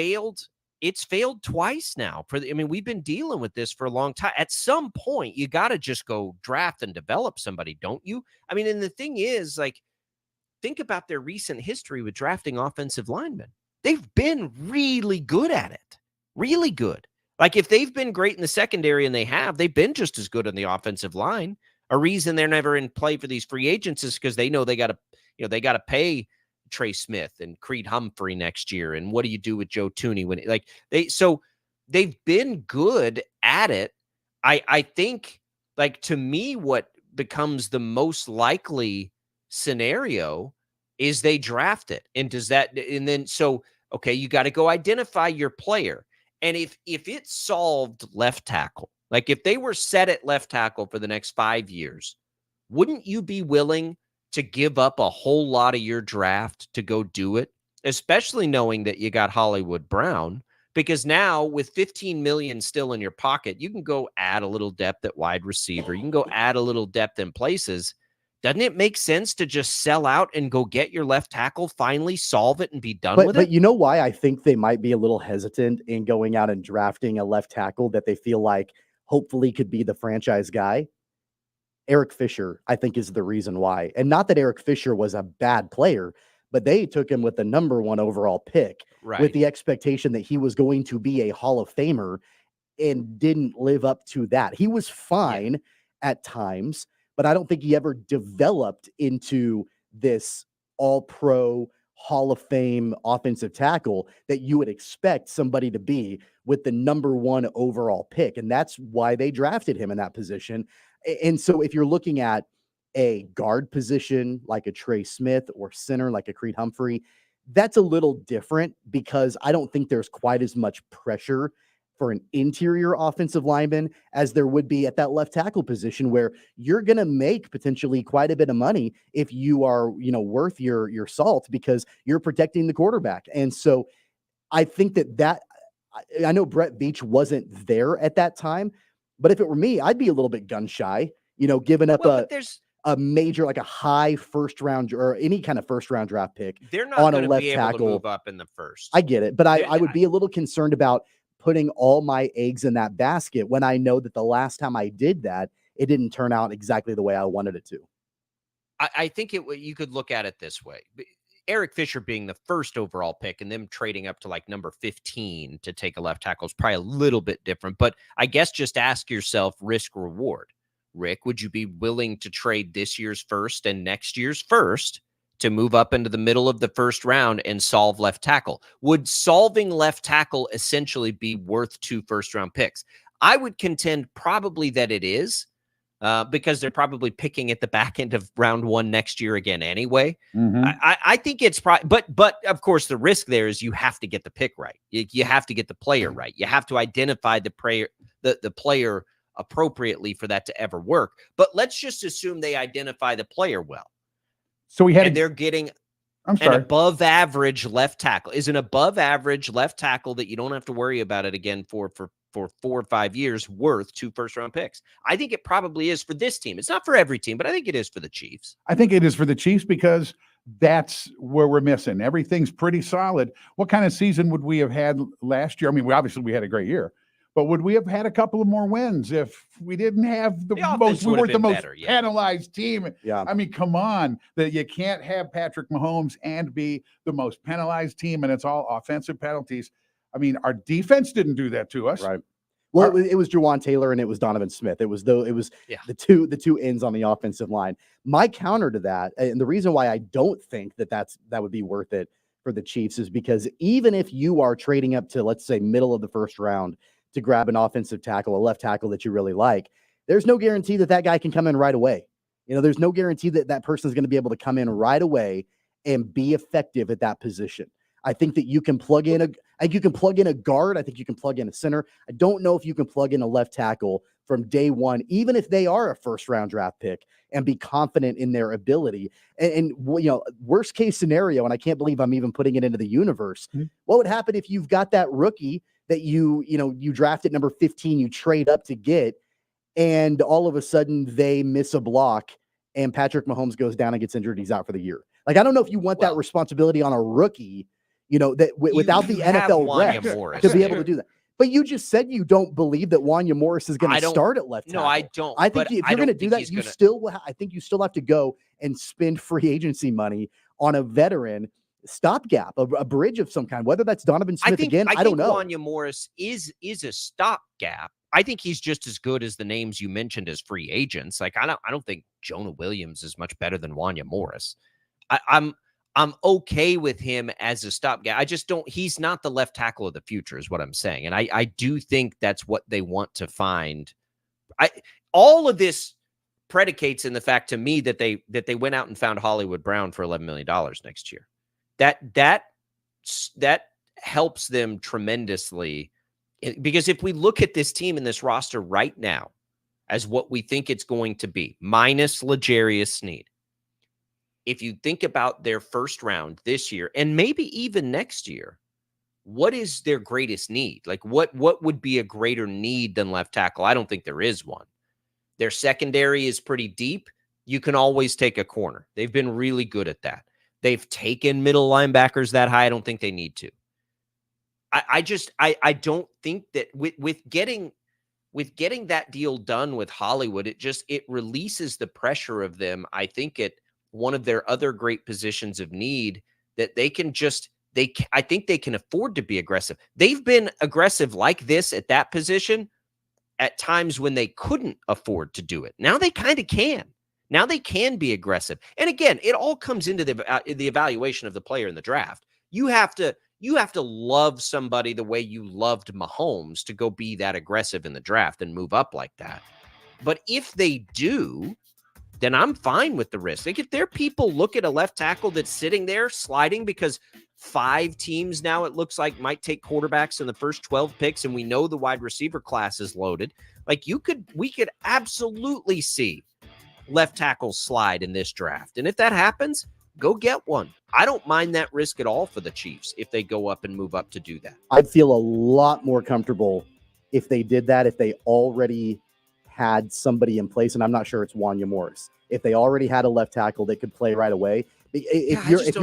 it's failed twice now. We've been dealing with this for a long time. At some point, you got to just go draft and develop somebody, don't you? I mean, and the thing is, like, think about their recent history with drafting offensive linemen. They've been really good at it. Really good. Like, if they've been great in the secondary, and they've been just as good on the offensive line. A reason they're never in play for these free agents is because they know they got to pay Trey Smith and Creed Humphrey next year. And what do you do with Joe Thuney so they've been good at it. I think, like, to me, what becomes the most likely scenario is they draft it. And okay, you got to go identify your player. And if it solved left tackle, like if they were set at left tackle for the next 5 years, wouldn't you be willing to give up a whole lot of your draft to go do it? Especially knowing that you got Hollywood Brown, because now with 15 million still in your pocket, you can go add a little depth at wide receiver. You can go add a little depth in places. Doesn't it make sense to just sell out and go get your left tackle, finally solve it and be done with it? But you know why I think they might be a little hesitant in going out and drafting a left tackle that they feel like hopefully could be the franchise guy? Eric Fisher, I think, is the reason why. And not that Eric Fisher was a bad player, but they took him with the number 1 overall pick with the expectation that he was going to be a Hall of Famer, and didn't live up to that. He was fine at times, but I don't think he ever developed into this all-pro Hall of Fame offensive tackle that you would expect somebody to be with the number 1 overall pick. And that's why they drafted him in that position. And so if you're looking at a guard position like a Trey Smith or center like a Creed Humphrey, that's a little different because I don't think there's quite as much pressure for an interior offensive lineman as there would be at that left tackle position, where you're going to make potentially quite a bit of money if you are, worth your salt because you're protecting the quarterback. And so I think that I know Brett Veach wasn't there at that time, but if it were me, I'd be a little bit gun shy, giving up a major, like a high first round or any kind of first round draft pick. They're not on a going to left be able tackle to move up in the first. I get it, but I would be a little concerned about putting all my eggs in that basket when I know that the last time I did that, it didn't turn out exactly the way I wanted it to. I think you could look at it this way. Eric Fisher being the first overall pick and them trading up to like number 15 to take a left tackle is probably a little bit different. But I guess just ask yourself risk reward. Rick, would you be willing to trade this year's first and next year's first to move up into the middle of the first round and solve left tackle? Would solving left tackle essentially be worth 2 first-round picks? I would contend probably that it is, because they're probably picking at the back end of round 1 next year again anyway. Mm-hmm. I think it's probably, but of course the risk there is you have to get the pick right. You have to get the player right. You have to identify the player appropriately for that to ever work. But let's just assume they identify the player well. So they're getting an above average left tackle. Is an above average left tackle that you don't have to worry about it again for 4 or 5 years worth 2 first-round picks? I think it probably is for this team. It's not for every team, but I think it is for the Chiefs. I think it is for the Chiefs because that's where we're missing. Everything's pretty solid. What kind of season would we have had last year? I mean, we had a great year, but would we have had a couple of more wins if we didn't have we weren't the most penalized team? Yeah. I mean, come on, that you can't have Patrick Mahomes and be the most penalized team, and it's all offensive penalties. I mean, our defense didn't do that to us. Right. Well, it was Juwan Taylor and it was Donovan Smith. It was the two ends on the offensive line. My counter to that, and the reason why I don't think that would be worth it for the Chiefs, is because even if you are trading up to, let's say, middle of the first round to grab an offensive tackle, a left tackle that you really like, there's no guarantee that guy can come in right away. There's no guarantee that person is going to be able to come in right away and be effective at that position. I think that you can plug in a guard. I think you can plug in a center. I don't know if you can plug in a left tackle from day one, even if they are a first-round draft pick, and be confident in their ability. And worst case scenario, and I can't believe I'm even putting it into the universe. Mm-hmm. What would happen if you've got that rookie that you draft at number 15, you trade up to get, and all of a sudden they miss a block and Patrick Mahomes goes down and gets injured, he's out for the year? Like, I don't know if you want that responsibility on a rookie, that without the NFL reps to be able to do that. But you just said you don't believe that Wanya Morris is going to start at left tackle. No, I don't. I think if you're going to do that, I think you still have to go and spend free agency money on a veteran stopgap, a bridge of some kind, whether that's Donovan Smith again. I don't know. Wanya Morris is a stopgap. I think he's just as good as the names you mentioned as free agents. Like, I don't think Jonah Williams is much better than Wanya Morris. I'm okay with him as a stopgap. I just don't. He's not the left tackle of the future, is what I'm saying, and I do think that's what they want to find. All of this predicates in the fact to me that they went out and found Hollywood Brown for $11 million next year. That helps them tremendously, because if we look at this team and this roster right now as what we think it's going to be, minus L'Jarius Sneed, if you think about their first round this year and maybe even next year, what is their greatest need? Like, what would be a greater need than left tackle? I don't think there is one. Their secondary is pretty deep. You can always take a corner. They've been really good at that. They've taken middle linebackers that high. I don't think they need to. I don't think that with getting that deal done with Hollywood, it releases the pressure of them. I think at one of their other great positions of need that I think they can afford to be aggressive. They've been aggressive like this at that position at times when they couldn't afford to do it. Now they kind of can. Now they can be aggressive. And again, it all comes into the evaluation of the player in the draft. You have to love somebody the way you loved Mahomes to go be that aggressive in the draft and move up like that. But if they do, then I'm fine with the risk. Like if there are people look at a left tackle that's sitting there sliding because 5 teams now it looks like might take quarterbacks in the first 12 picks, and we know the wide receiver class is loaded. Like we could absolutely see left tackles slide in this draft. And if that happens, go get one. I don't mind that risk at all for the Chiefs if they go up and move up to do that. I'd feel a lot more comfortable if they did that, if they already had somebody in place, and I'm not sure it's Wanya Morris. If they already had a left tackle that could play right away. If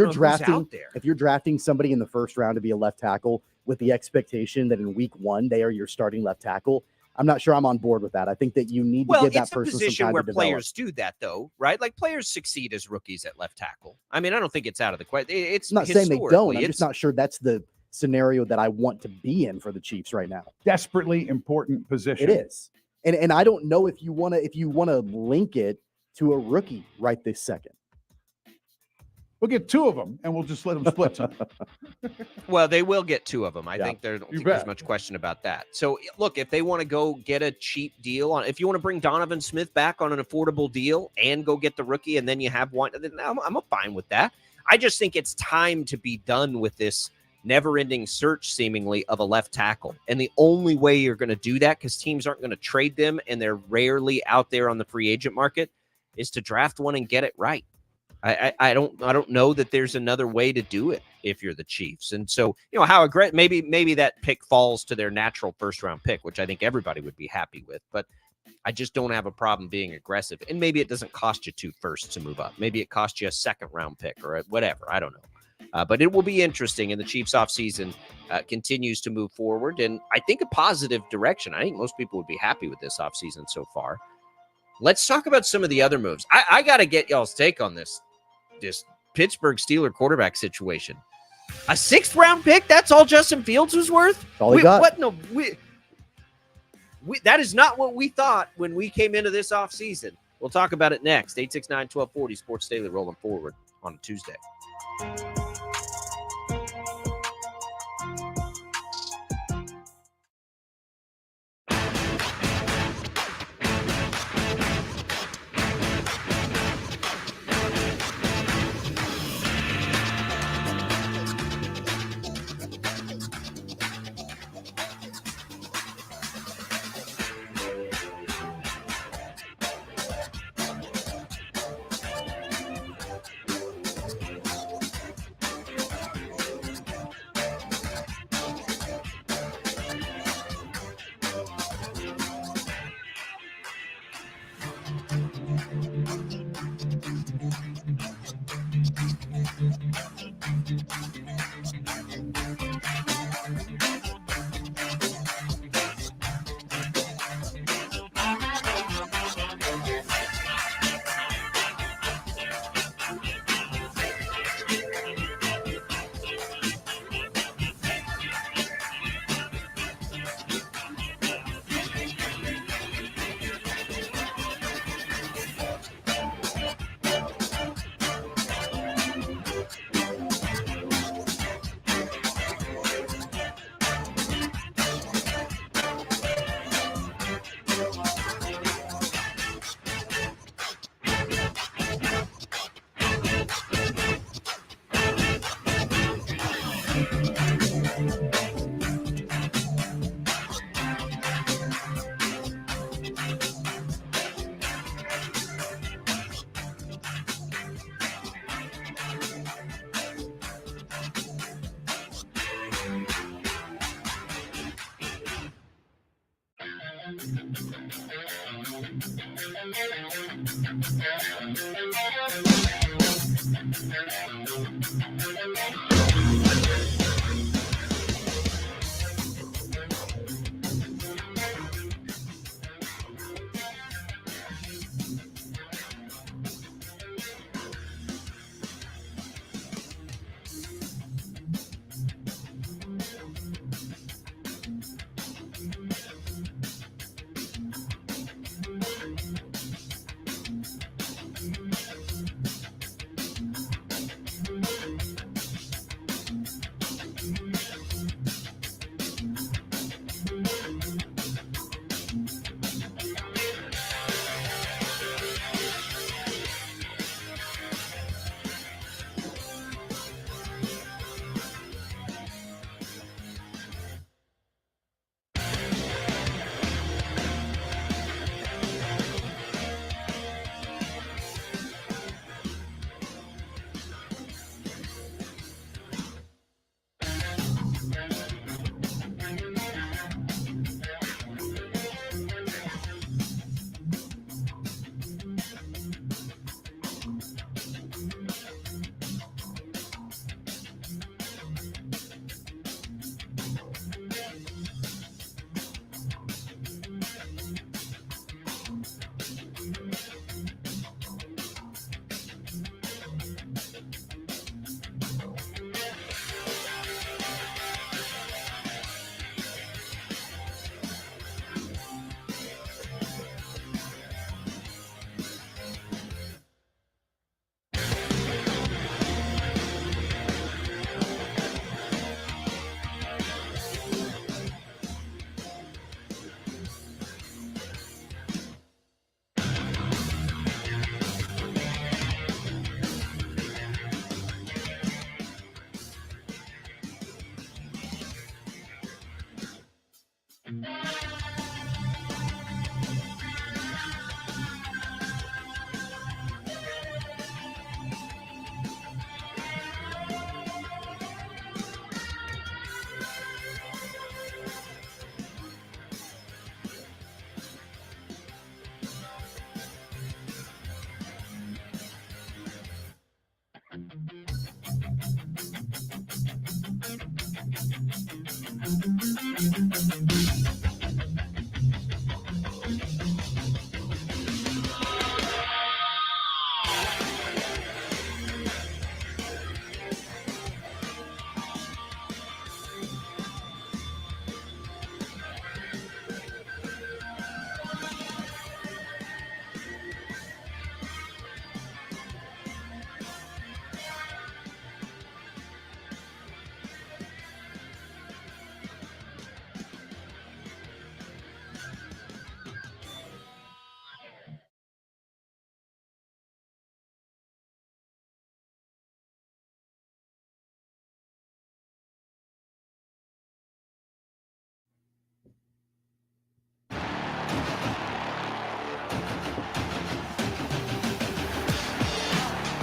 you're drafting somebody in the first round to be a left tackle with the expectation that in week 1 they are your starting left tackle, I'm not sure I'm on board with that. I think that you need to give that person some time to develop. Well, it's a position where players do that, though, right? Like players succeed as rookies at left tackle. I mean, I don't think it's out of the question. It's I'm not saying they don't. I'm just not sure that's the scenario that I want to be in for the Chiefs right now. Desperately important position. It is. And I don't know if you want to link it to a rookie right this second. We'll get 2 of them, and we'll just let them split some. Well, they will get 2 of them. I don't think there's much question about that. So, look, if they want to go get a cheap deal if you want to bring Donovan Smith back on an affordable deal and go get the rookie, and then you have one, then I'm fine with that. I just think it's time to be done with this never-ending search, seemingly, of a left tackle. And the only way you're going to do that, because teams aren't going to trade them, and they're rarely out there on the free agent market, is to draft one and get it right. I don't know that there's another way to do it if you're the Chiefs. And so, how aggressive, maybe that pick falls to their natural first round pick, which I think everybody would be happy with, but I just don't have a problem being aggressive. And maybe it doesn't cost you 2 firsts to move up. Maybe it costs you a second round pick or whatever. I don't know. But it will be interesting, and the Chiefs offseason continues to move forward. And I think a positive direction. I think most people would be happy with this offseason so far. Let's talk about some of the other moves. I got to get y'all's take on this Pittsburgh Steelers quarterback situation. A 6th round pick? That's all Justin Fields was worth? That's all he got. What? No, that is not what we thought when we came into this offseason. We'll talk about it next. 869-1240 Sports Daily rolling forward on a Tuesday.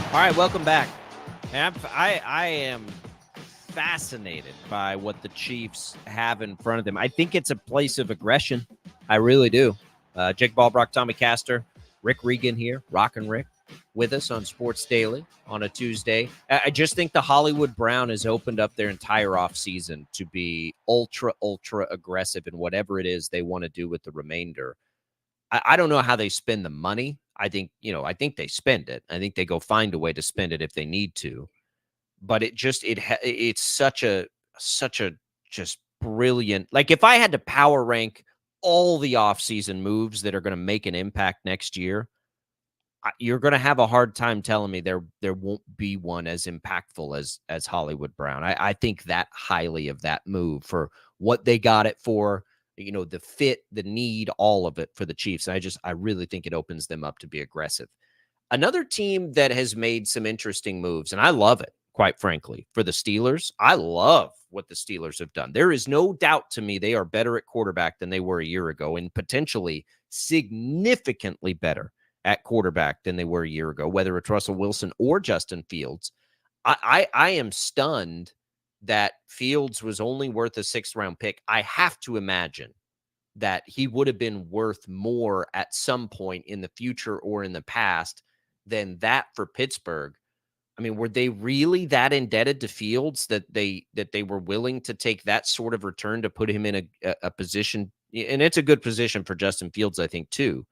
All right, welcome back. And I am fascinated by what the Chiefs have in front of them. I think it's a place of aggression. I really do. Jake Albracht, Tommy Castor, Rick Regan here, Rockin' Rick, with us on Sports Daily on a Tuesday. I just think the Hollywood Brown has opened up their entire offseason to be ultra, ultra aggressive in whatever it is they want to do with the remainder. I don't know how they spend the money. I think they spend it. I think they go find a way to spend it if they need to. But it's such a just brilliant. Like if I had to power rank all the offseason moves that are going to make an impact next year, you're going to have a hard time telling me there won't be one as impactful as Hollywood Brown. I think that highly of that move for what they got it for, the fit, the need, all of it for the Chiefs. I really think it opens them up to be aggressive. Another team that has made some interesting moves, and I love it, quite frankly, for the Steelers. I love what the Steelers have done. There is no doubt to me they are better at quarterback than they were a year ago, and potentially significantly better at quarterback than they were a year ago, whether it's Russell Wilson or Justin Fields. I am stunned that Fields was only worth a 6th-round pick. I have to imagine that he would have been worth more at some point in the future or in the past than that for Pittsburgh. I mean, were they really that indebted to Fields that they were willing to take that sort of return to put him in a position? And it's a good position for Justin Fields, I think, too.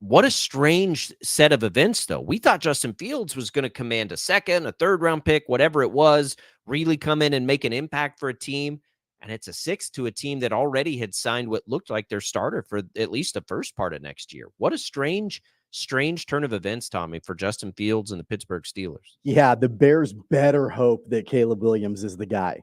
What a strange set of events, though. We thought Justin Fields was going to command a 2nd, a 3rd-round pick, whatever it was, really come in and make an impact for a team. And it's a 6th to a team that already had signed what looked like their starter for at least the first part of next year. What a strange turn of events, Tommy, for Justin Fields and the Pittsburgh Steelers. Yeah, the Bears better hope that Caleb Williams is the guy,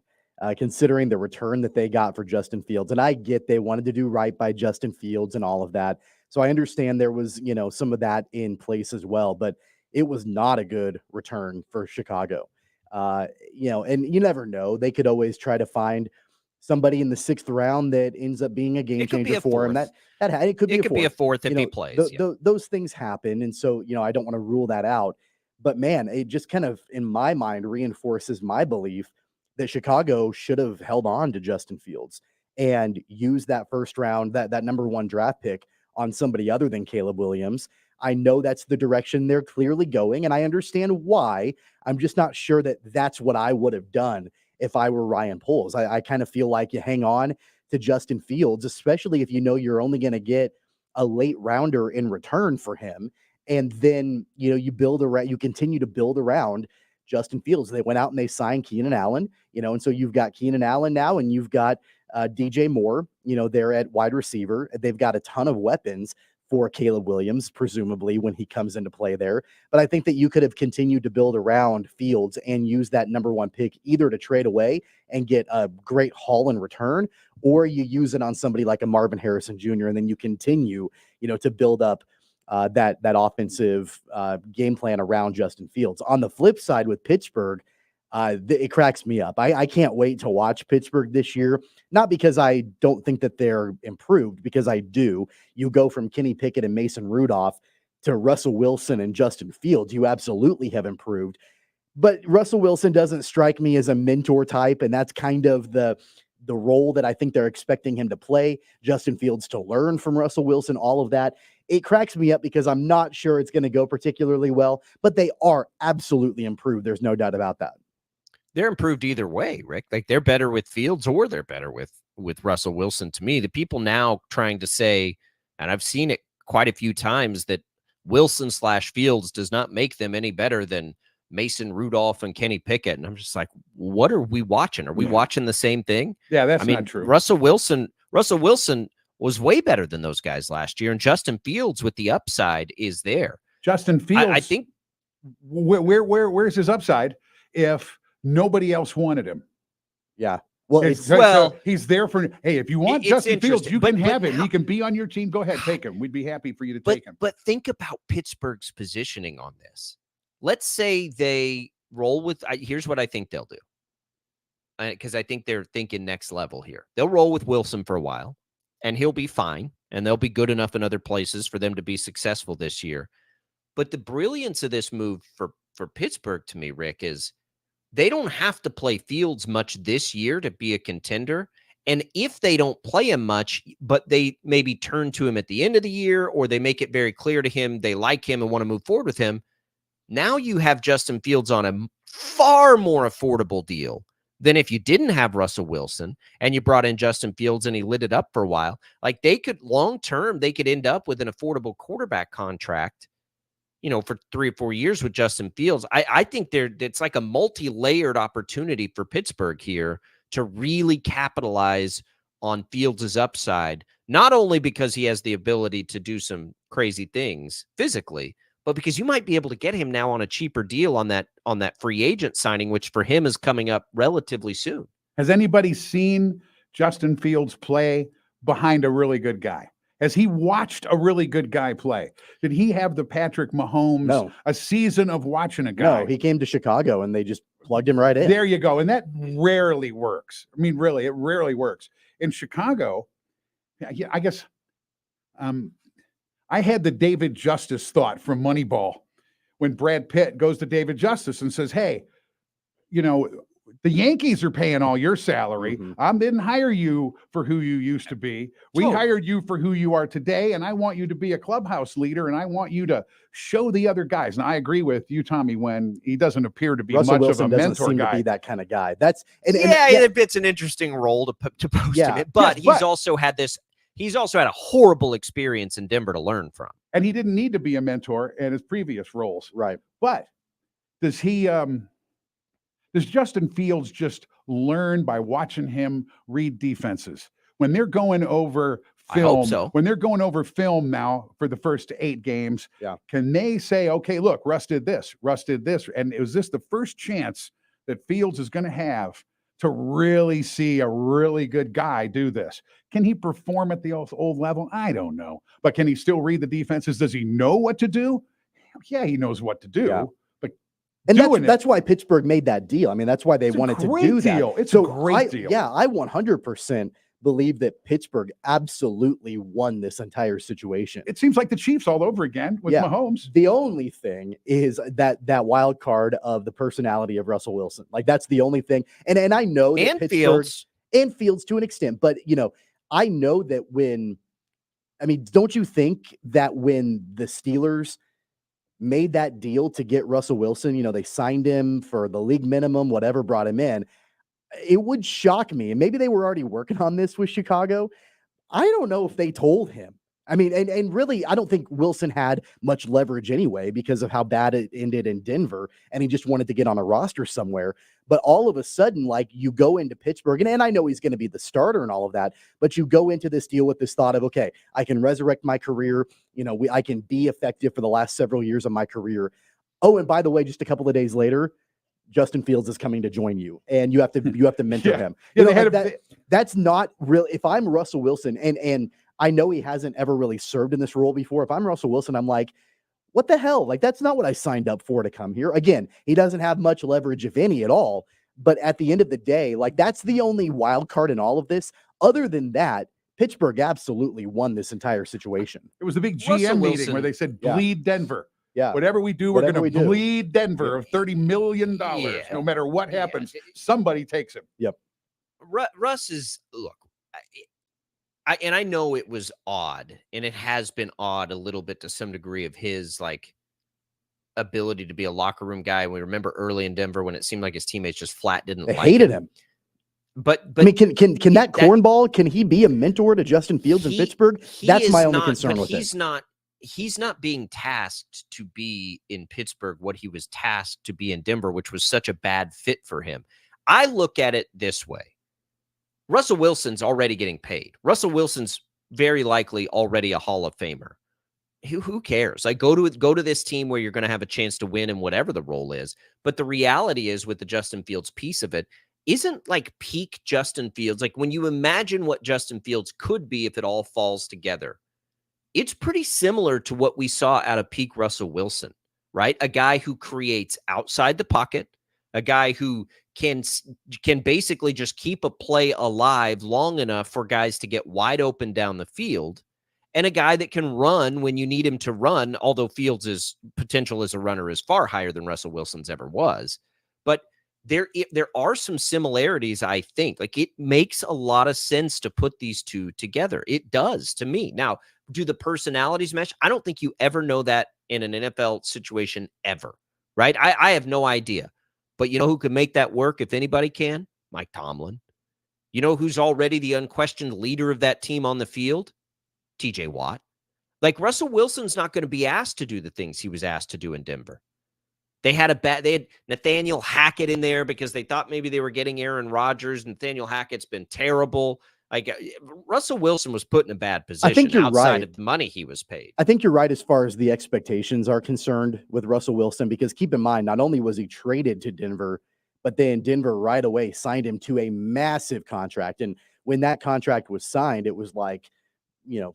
considering the return that they got for Justin Fields. And I get they wanted to do right by Justin Fields and all of that. So I understand there was, some of that in place as well, but it was not a good return for Chicago. And you never know. They could always try to find somebody in the 6th round that ends up being a game changer for him. That it could be a 4th if he plays. Those things happen, and so I don't want to rule that out. But man, it just kind of in my mind reinforces my belief that Chicago should have held on to Justin Fields and used that 1st round, that number 1 draft pick on somebody other than Caleb Williams. I know that's the direction they're clearly going, and I understand why. I'm just not sure that that's what I would have done if I were Ryan Poles. I kind of feel like you hang on to Justin Fields, especially if you're only going to get a late rounder in return for him. And then, you continue to build around Justin Fields. They went out and they signed Keenan Allen, and so you've got Keenan Allen now, and you've got DJ Moore, they're at wide receiver. They've got a ton of weapons for Caleb Williams, presumably when he comes into play there. But I think that you could have continued to build around Fields and use that number 1 pick either to trade away and get a great haul in return, or you use it on somebody like a Marvin Harrison Jr. And then you continue, to build up that offensive game plan around Justin Fields. On the flip side with Pittsburgh, it cracks me up. I can't wait to watch Pittsburgh this year, not because I don't think that they're improved, because I do. You go from Kenny Pickett and Mason Rudolph to Russell Wilson and Justin Fields. You absolutely have improved. But Russell Wilson doesn't strike me as a mentor type, and that's kind of the role that I think they're expecting him to play. Justin Fields to learn from Russell Wilson, all of that. It cracks me up because I'm not sure it's going to go particularly well, but they are absolutely improved. There's no doubt about that. They're improved either way, Rick. Like they're better with Fields or they're better with Russell Wilson. To me, the people now trying to say, and I've seen it quite a few times, that Wilson/Fields does not make them any better than Mason Rudolph and Kenny Pickett. And I'm just like, what are we watching? Are we watching the same thing? Yeah, that's not true. Russell Wilson was way better than those guys last year. And Justin Fields with the upside is there. Justin Fields, I think where's his upside if nobody else wanted him? Yeah. Well, so he's there for, hey, if you want Justin Fields, you can have him. He can be on your team. Go ahead, take him. We'd be happy for you to take him. But think about Pittsburgh's positioning on this. Let's say they roll with, here's what I think they'll do. Because I think they're thinking next level here. They'll roll with Wilson for a while, and he'll be fine, and they'll be good enough in other places for them to be successful this year. But the brilliance of this move for Pittsburgh, to me, Rick, is they don't have to play Fields much this year to be a contender. And if they don't play him much, but they maybe turn to him at the end of the year, or they make it very clear to him they like him and want to move forward with him, now you have Justin Fields on a far more affordable deal than if you didn't have Russell Wilson and you brought in Justin Fields and he lit it up for a while. Like, they could long term, they could end up with an affordable quarterback contract, for 3 or 4 years with Justin Fields. I think it's like a multi-layered opportunity for Pittsburgh here to really capitalize on Fields' upside, not only because he has the ability to do some crazy things physically, but because you might be able to get him now on a cheaper deal on that free agent signing, which for him is coming up relatively soon. Has anybody seen Justin Fields play behind a really good guy? Has he watched a really good guy play? Did he have the Patrick Mahomes, a season of watching a guy? No, he came to Chicago and they just plugged him right in. There you go. And that rarely works. I mean, really, it rarely works. In Chicago, I guess I had the David Justice thought from Moneyball when Brad Pitt goes to David Justice and says, hey, the Yankees are paying all your salary. Mm-hmm. I didn't hire you for who you used to be. We hired you for who you are today, and I want you to be a clubhouse leader, and I want you to show the other guys. And I agree with you, Tommy, when he doesn't appear to be Russell much Wilson of a mentor doesn't seem guy. to be that kind of guy. That's it's an interesting role to post him in, but he's also had a horrible experience in Denver to learn from. And he didn't need to be a mentor in his previous roles. Right. But does Justin Fields just learn by watching him read defenses? When they're going over film, I hope so. When they're going over film now for the first 8 games, can they say, okay, look, Russ did this. And is this the first chance that Fields is going to have to really see a really good guy do this? Can he perform at the old level? I don't know. But can he still read the defenses? Does he know what to do? Yeah, he knows what to do. Yeah. And that's why Pittsburgh made that deal. I mean, that's why they wanted to do that. It's a great deal. Yeah, I 100% believe that Pittsburgh absolutely won this entire situation. It seems like the Chiefs all over again with Mahomes. The only thing is that wild card of the personality of Russell Wilson. Like, that's the only thing. And I know that Pittsburgh and Fields to an extent, but I know that don't you think that when the Steelers made that deal to get Russell Wilson, they signed him for the league minimum, whatever brought him in, it would shock me. And maybe they were already working on this with Chicago. I don't know if they told him. I mean, and really, I don't think Wilson had much leverage anyway because of how bad it ended in Denver, and he just wanted to get on a roster somewhere. But all of a sudden, like, you go into Pittsburgh, and I know he's going to be the starter and all of that, but you go into this deal with this thought of, okay, I can resurrect my career. I can be effective for the last several years of my career. Oh, and by the way, just a couple of days later, Justin Fields is coming to join you, and you have to mentor him. That's not real. If I'm Russell Wilson, and I know he hasn't ever really served in this role before. If I'm Russell Wilson, I'm like, what the hell? Like, that's not what I signed up for to come here. Again, he doesn't have much leverage, if any at all. But at the end of the day, like, that's the only wild card in all of this. Other than that, Pittsburgh absolutely won this entire situation. It was the big GM meeting where they said, bleed Denver. Yeah. Whatever we do, we're going to bleed Denver of $30 million. No matter what happens, somebody takes him. Yep. Russ is, look, I know it was odd, and it has been odd a little bit to some degree of his ability to be a locker room guy. We remember early in Denver when it seemed like his teammates just flat didn't like hated him. But I mean, can that cornball? Can he be a mentor to Justin Fields in Pittsburgh? That's my only concern with it. He's not being tasked to be in Pittsburgh what he was tasked to be in Denver, which was such a bad fit for him. I look at it this way. Russell Wilson's already getting paid. Russell Wilson's very likely already a Hall of Famer. Who cares? Like, go to this team where you're going to have a chance to win in whatever the role is. But the reality is, with the Justin Fields piece of it, isn't like peak Justin Fields. Like, when you imagine what Justin Fields could be if it all falls together, it's pretty similar to what we saw out of peak Russell Wilson, right? A guy who creates outside the pocket, a guy who can basically just keep a play alive long enough for guys to get wide open down the field. and a guy that can run when you need him to run, although Fields' potential as a runner is far higher than Russell Wilson's ever was. But there are some similarities, I think. Like, it makes a lot of sense to put these two together. It does to me. Now, do the personalities mesh? I don't think you ever know that in an NFL situation ever, right? I have no idea. But you know who can make that work if anybody can? Mike Tomlin. You know who's already the unquestioned leader of that team on the field? TJ Watt. Like, Russell Wilson's not going to be asked to do the things he was asked to do in Denver. They had Nathaniel Hackett in there because they thought maybe they were getting Aaron Rodgers. Nathaniel Hackett's been terrible. Like, Russell Wilson was put in a bad position. I think you're outside right. of the money he was paid. I think you're right as far as the expectations are concerned with Russell Wilson, because keep in mind, not only was he traded to Denver, but then Denver right away signed him to a massive contract. And when that contract was signed, it was like,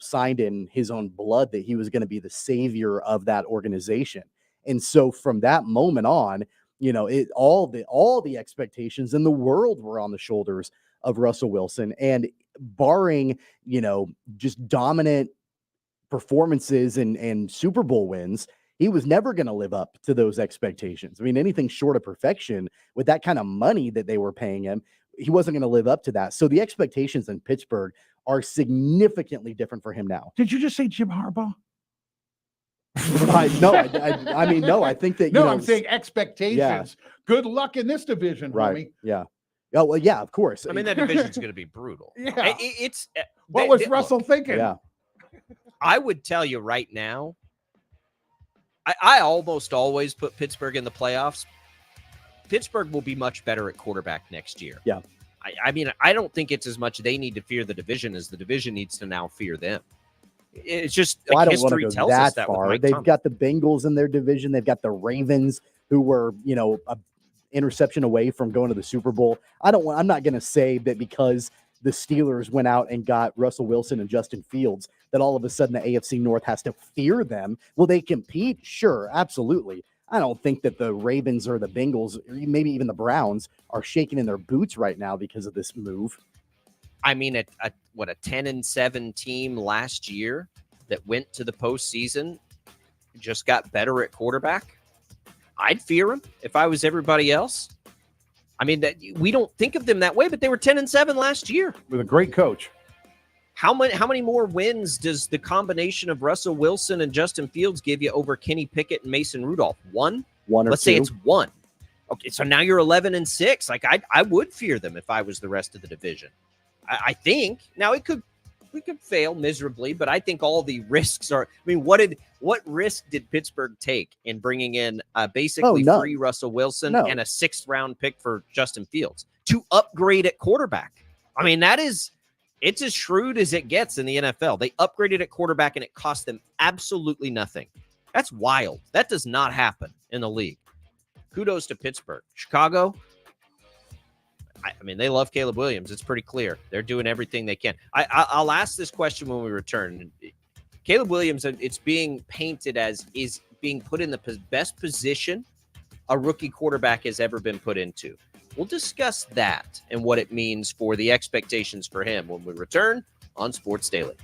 signed in his own blood that he was going to be the savior of that organization. And so from that moment on, all the expectations in the world were on the shoulders of Russell Wilson. And barring, just dominant performances and Super Bowl wins, he was never going to live up to those expectations. I mean, anything short of perfection with that kind of money that they were paying him, he wasn't going to live up to that. So the expectations in Pittsburgh are significantly different for him now. Did you just say Jim Harbaugh? No, I think that, I'm saying expectations. Yeah. Good luck in this division, right? Homie. Yeah. Oh, well, yeah, of course. I mean, that division's going to be brutal. Yeah. What was Russell thinking? Yeah. I would tell you right now, I almost always put Pittsburgh in the playoffs. Pittsburgh will be much better at quarterback next year. Yeah. I mean, I don't think it's as much they need to fear the division as the division needs to now fear them. It's just I don't history want to go tells us that that far. They've got the Bengals in their division. They've got the Ravens, who were, a interception away from going to the Super Bowl. I'm not going to say that because the Steelers went out and got Russell Wilson and Justin Fields that all of a sudden the AFC North has to fear them. Will they compete? Sure, absolutely. I don't think that the Ravens or the Bengals, or maybe even the Browns, are shaking in their boots right now because of this move. I mean, a 10-7 team last year that went to the postseason just got better at quarterback. I'd fear him if I was everybody else. I mean, that we don't think of them that way, but they were 10-7 last year with a great coach. How many more wins does the combination of Russell Wilson and Justin Fields give you over Kenny Pickett and Mason Rudolph? One or Let's two. say it's one. Okay, so now you're 11-6. Like, I would fear them if I was the rest of the division. I think now we could fail miserably, but I think all the risks are. I mean, what risk did Pittsburgh take in bringing in basically free Russell Wilson and a 6th round pick for Justin Fields to upgrade at quarterback? I mean, it's as shrewd as it gets in the NFL. They upgraded at quarterback and it cost them absolutely nothing. That's wild. That does not happen in the league. Kudos to Pittsburgh. Chicago, I mean, they love Caleb Williams. It's pretty clear. They're doing everything they can. I'll ask this question when we return. Caleb Williams, it's being painted as is being put in the best position a rookie quarterback has ever been put into. We'll discuss that and what it means for the expectations for him when we return on Sports Daily.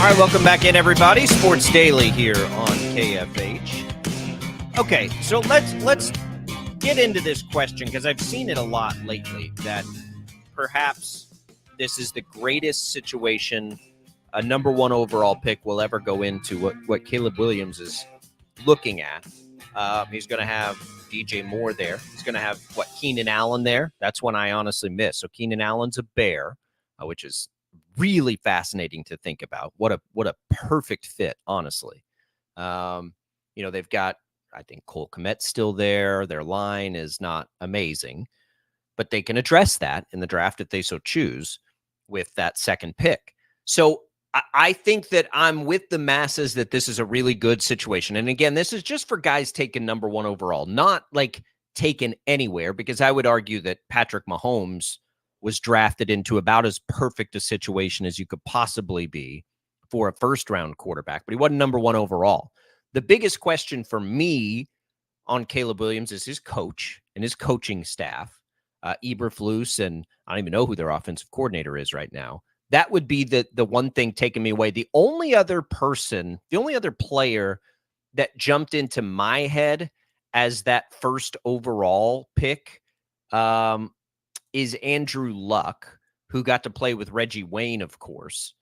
All right, welcome back in, everybody. Sports Daily here on KFH. Okay, so let's get into this question because I've seen it a lot lately that perhaps this is the greatest situation a number one overall pick will ever go into, what Caleb Williams is looking at. He's going to have DJ Moore there. He's going to have, Keenan Allen there. That's one I honestly miss. So Keenan Allen's a Bear, which is really fascinating to think about. What a perfect fit, honestly. They've got, I think, Cole Kmet's still there. Their line is not amazing, but they can address that in the draft if they so choose with that second pick. So I think that I'm with the masses that this is a really good situation. And again, this is just for guys taken number one overall, not like taken anywhere, because I would argue that Patrick Mahomes was drafted into about as perfect a situation as you could possibly be for a first-round quarterback, but he wasn't number one overall. The biggest question for me on Caleb Williams is his coach and his coaching staff, Eberflus, and I don't even know who their offensive coordinator is right now. That would be the one thing taking me away. The only other player that jumped into my head as that first overall pick is Andrew Luck, who got to play with Reggie Wayne, of course,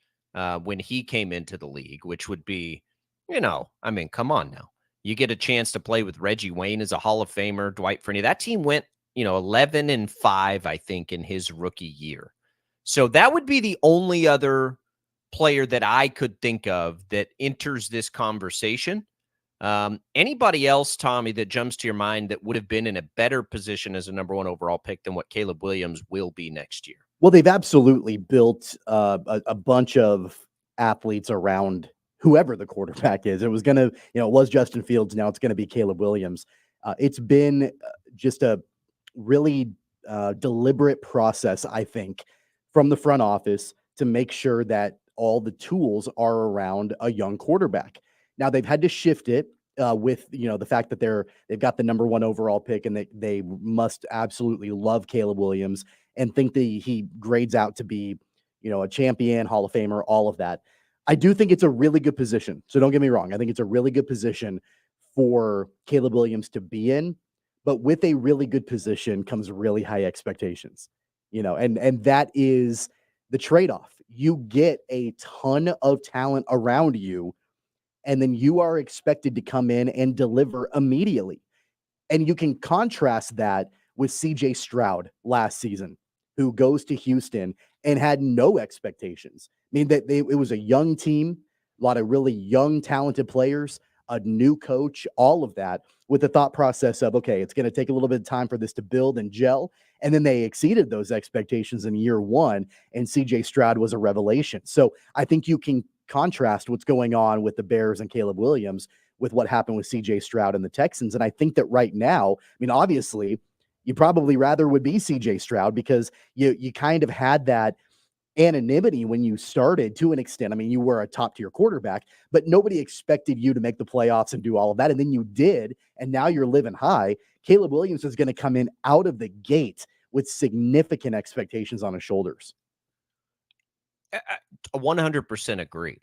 when he came into the league, which would be, come on now. You get a chance to play with Reggie Wayne as a Hall of Famer, Dwight Freeney. That team went, 11-5, I think, in his rookie year. So that would be the only other player that I could think of that enters this conversation. Anybody else, Tommy, that jumps to your mind that would have been in a better position as a number one overall pick than what Caleb Williams will be next year? Well, they've absolutely built a bunch of athletes around whoever the quarterback is. It was going to, it was Justin Fields. Now it's going to be Caleb Williams. It's been just a really deliberate process, I think, from the front office to make sure that all the tools are around a young quarterback. Now they've had to shift it with, the fact that they've got the number one overall pick and they must absolutely love Caleb Williams and think that he grades out to be, a champion, Hall of Famer, all of that. I do think it's a really good position. So don't get me wrong. I think it's a really good position for Caleb Williams to be in, but with a really good position comes really high expectations, and that is the trade-off. You get a ton of talent around you, and then you are expected to come in and deliver immediately. And you can contrast that with CJ Stroud last season, who goes to Houston and had no expectations. I mean, it was a young team, a lot of really young, talented players, a new coach, all of that, with the thought process of, okay, it's going to take a little bit of time for this to build and gel. And then they exceeded those expectations in year one, and CJ Stroud was a revelation. So I think you can contrast what's going on with the Bears and Caleb Williams with what happened with CJ Stroud and the Texans. And I think that right now, obviously, you probably rather would be CJ Stroud because you kind of had that anonymity when you started to an extent. You were a top tier quarterback, but nobody expected you to make the playoffs and do all of that. And then you did, and now you're living high. Caleb Williams is going to come in out of the gate with significant expectations on his shoulders. I 100% agree.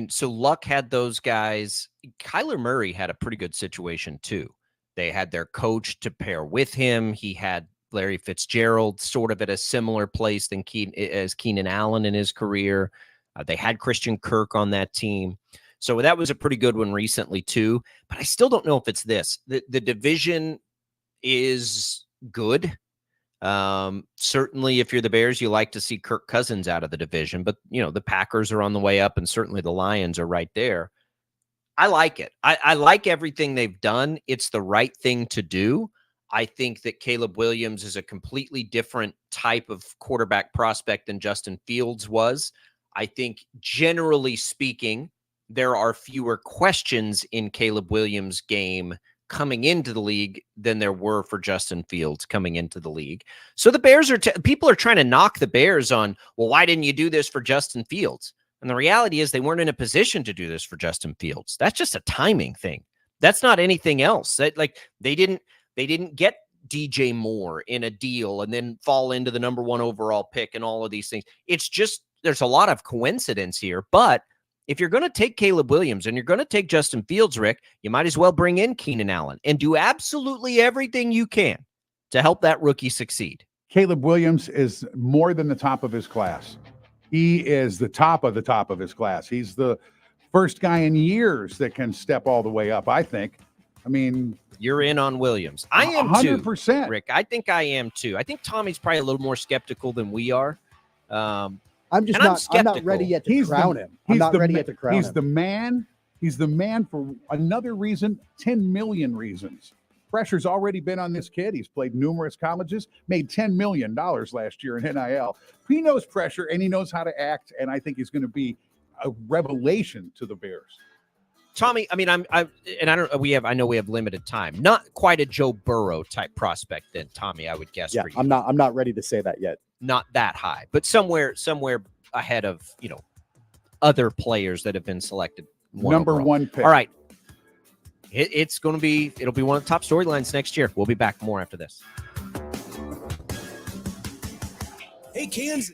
So Luck had those guys. Kyler Murray had a pretty good situation too. They had their coach to pair with him. He had Larry Fitzgerald sort of at a similar place as Keenan Allen in his career. They had Christian Kirk on that team. So that was a pretty good one recently too. But I still don't know if it's this. The division is good. Certainly if you're the Bears, you like to see Kirk Cousins out of the division, but the Packers are on the way up and certainly the Lions are right there. I like it. I like everything they've done. It's the right thing to do. I think that Caleb Williams is a completely different type of quarterback prospect than Justin Fields was. I think generally speaking, there are fewer questions in Caleb Williams' game coming into the league than there were for Justin Fields coming into the league. So the Bears people are trying to knock the Bears on, well, why didn't you do this for Justin Fields? And the reality is they weren't in a position to do this for Justin Fields. That's just a timing thing. That's not anything else. They didn't get DJ Moore in a deal and then fall into the number one overall pick and all of these things. It's just, there's a lot of coincidence here, but if you're going to take Caleb Williams and you're going to take Justin Fields, Rick, you might as well bring in Keenan Allen and do absolutely everything you can to help that rookie succeed. Caleb Williams is more than the top of his class. He is the top of his class. He's the first guy in years that can step all the way up, I think. I mean, you're in on Williams. I am 100%. too, Rick. I think I am too. I think Tommy's probably a little more skeptical than we are. I'm not ready yet to crown him. I'm not ready yet to crown him. He's the man. He's the man for another reason, 10 million reasons. Pressure's already been on this kid. He's played numerous colleges, made $10 million last year in NIL. He knows pressure and he knows how to act, and I think he's going to be a revelation to the Bears. Tommy, I mean, I know we have limited time. Not quite a Joe Burrow type prospect then, Tommy, I would guess for you. I'm not ready to say that yet. Not that high, but somewhere ahead of, other players that have been selected. Number one pick. All right. It'll be one of the top storylines next year. We'll be back more after this. Hey, Kansas.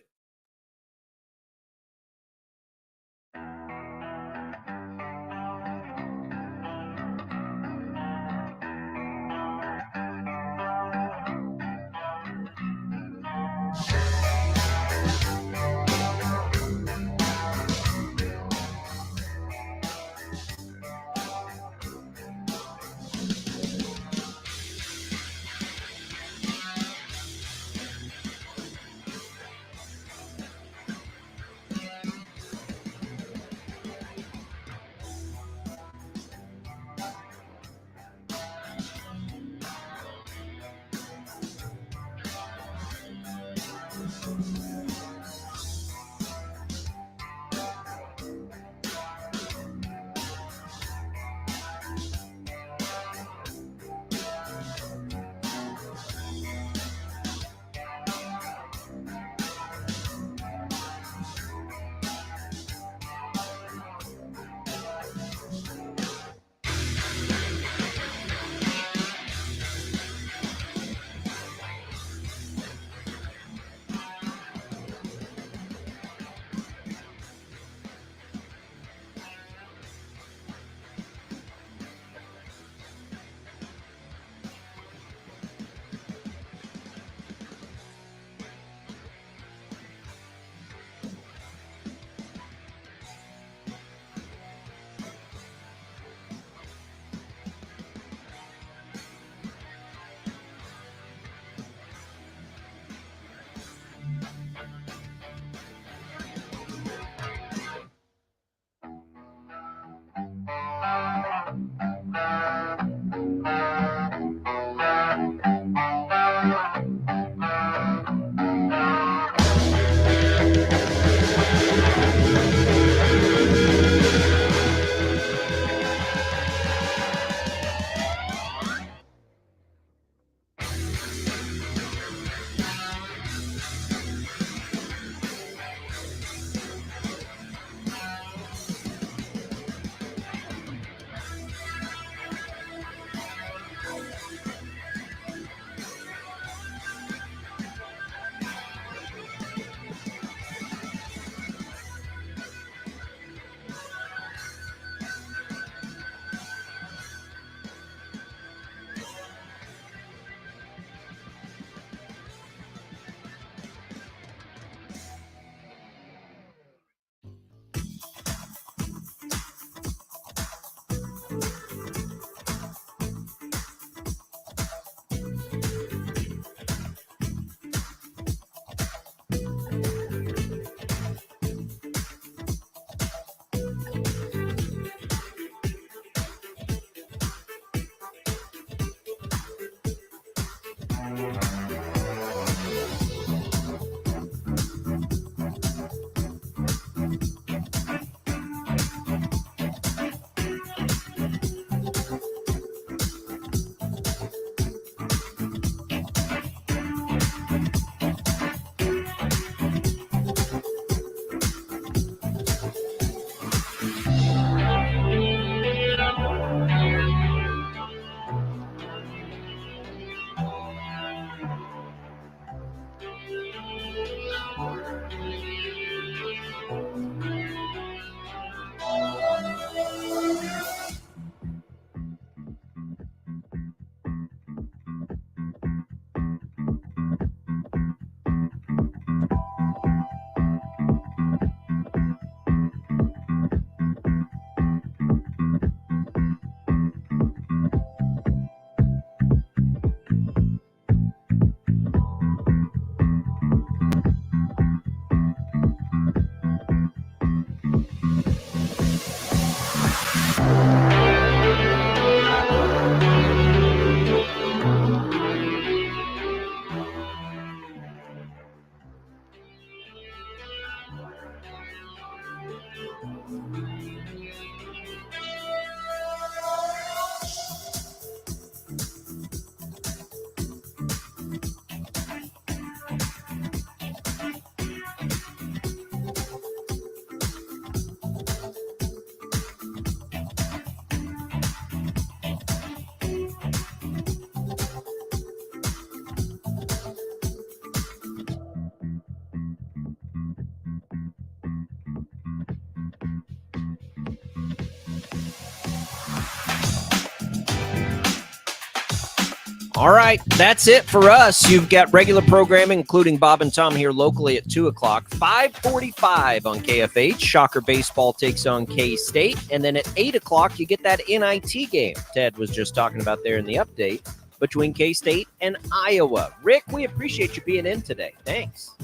All right, that's it for us. You've got regular programming, including Bob and Tom here locally at 2 o'clock, 5:45 on KFH. Shocker Baseball takes on K-State. And then at 8 o'clock, you get that NIT game Ted was just talking about there in the update between K-State and Iowa. Rick, we appreciate you being in today. Thanks.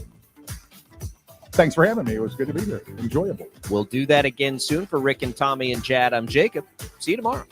Thanks for having me. It was good to be here. Enjoyable. We'll do that again soon. For Rick and Tommy and Chad, I'm Jacob. See you tomorrow.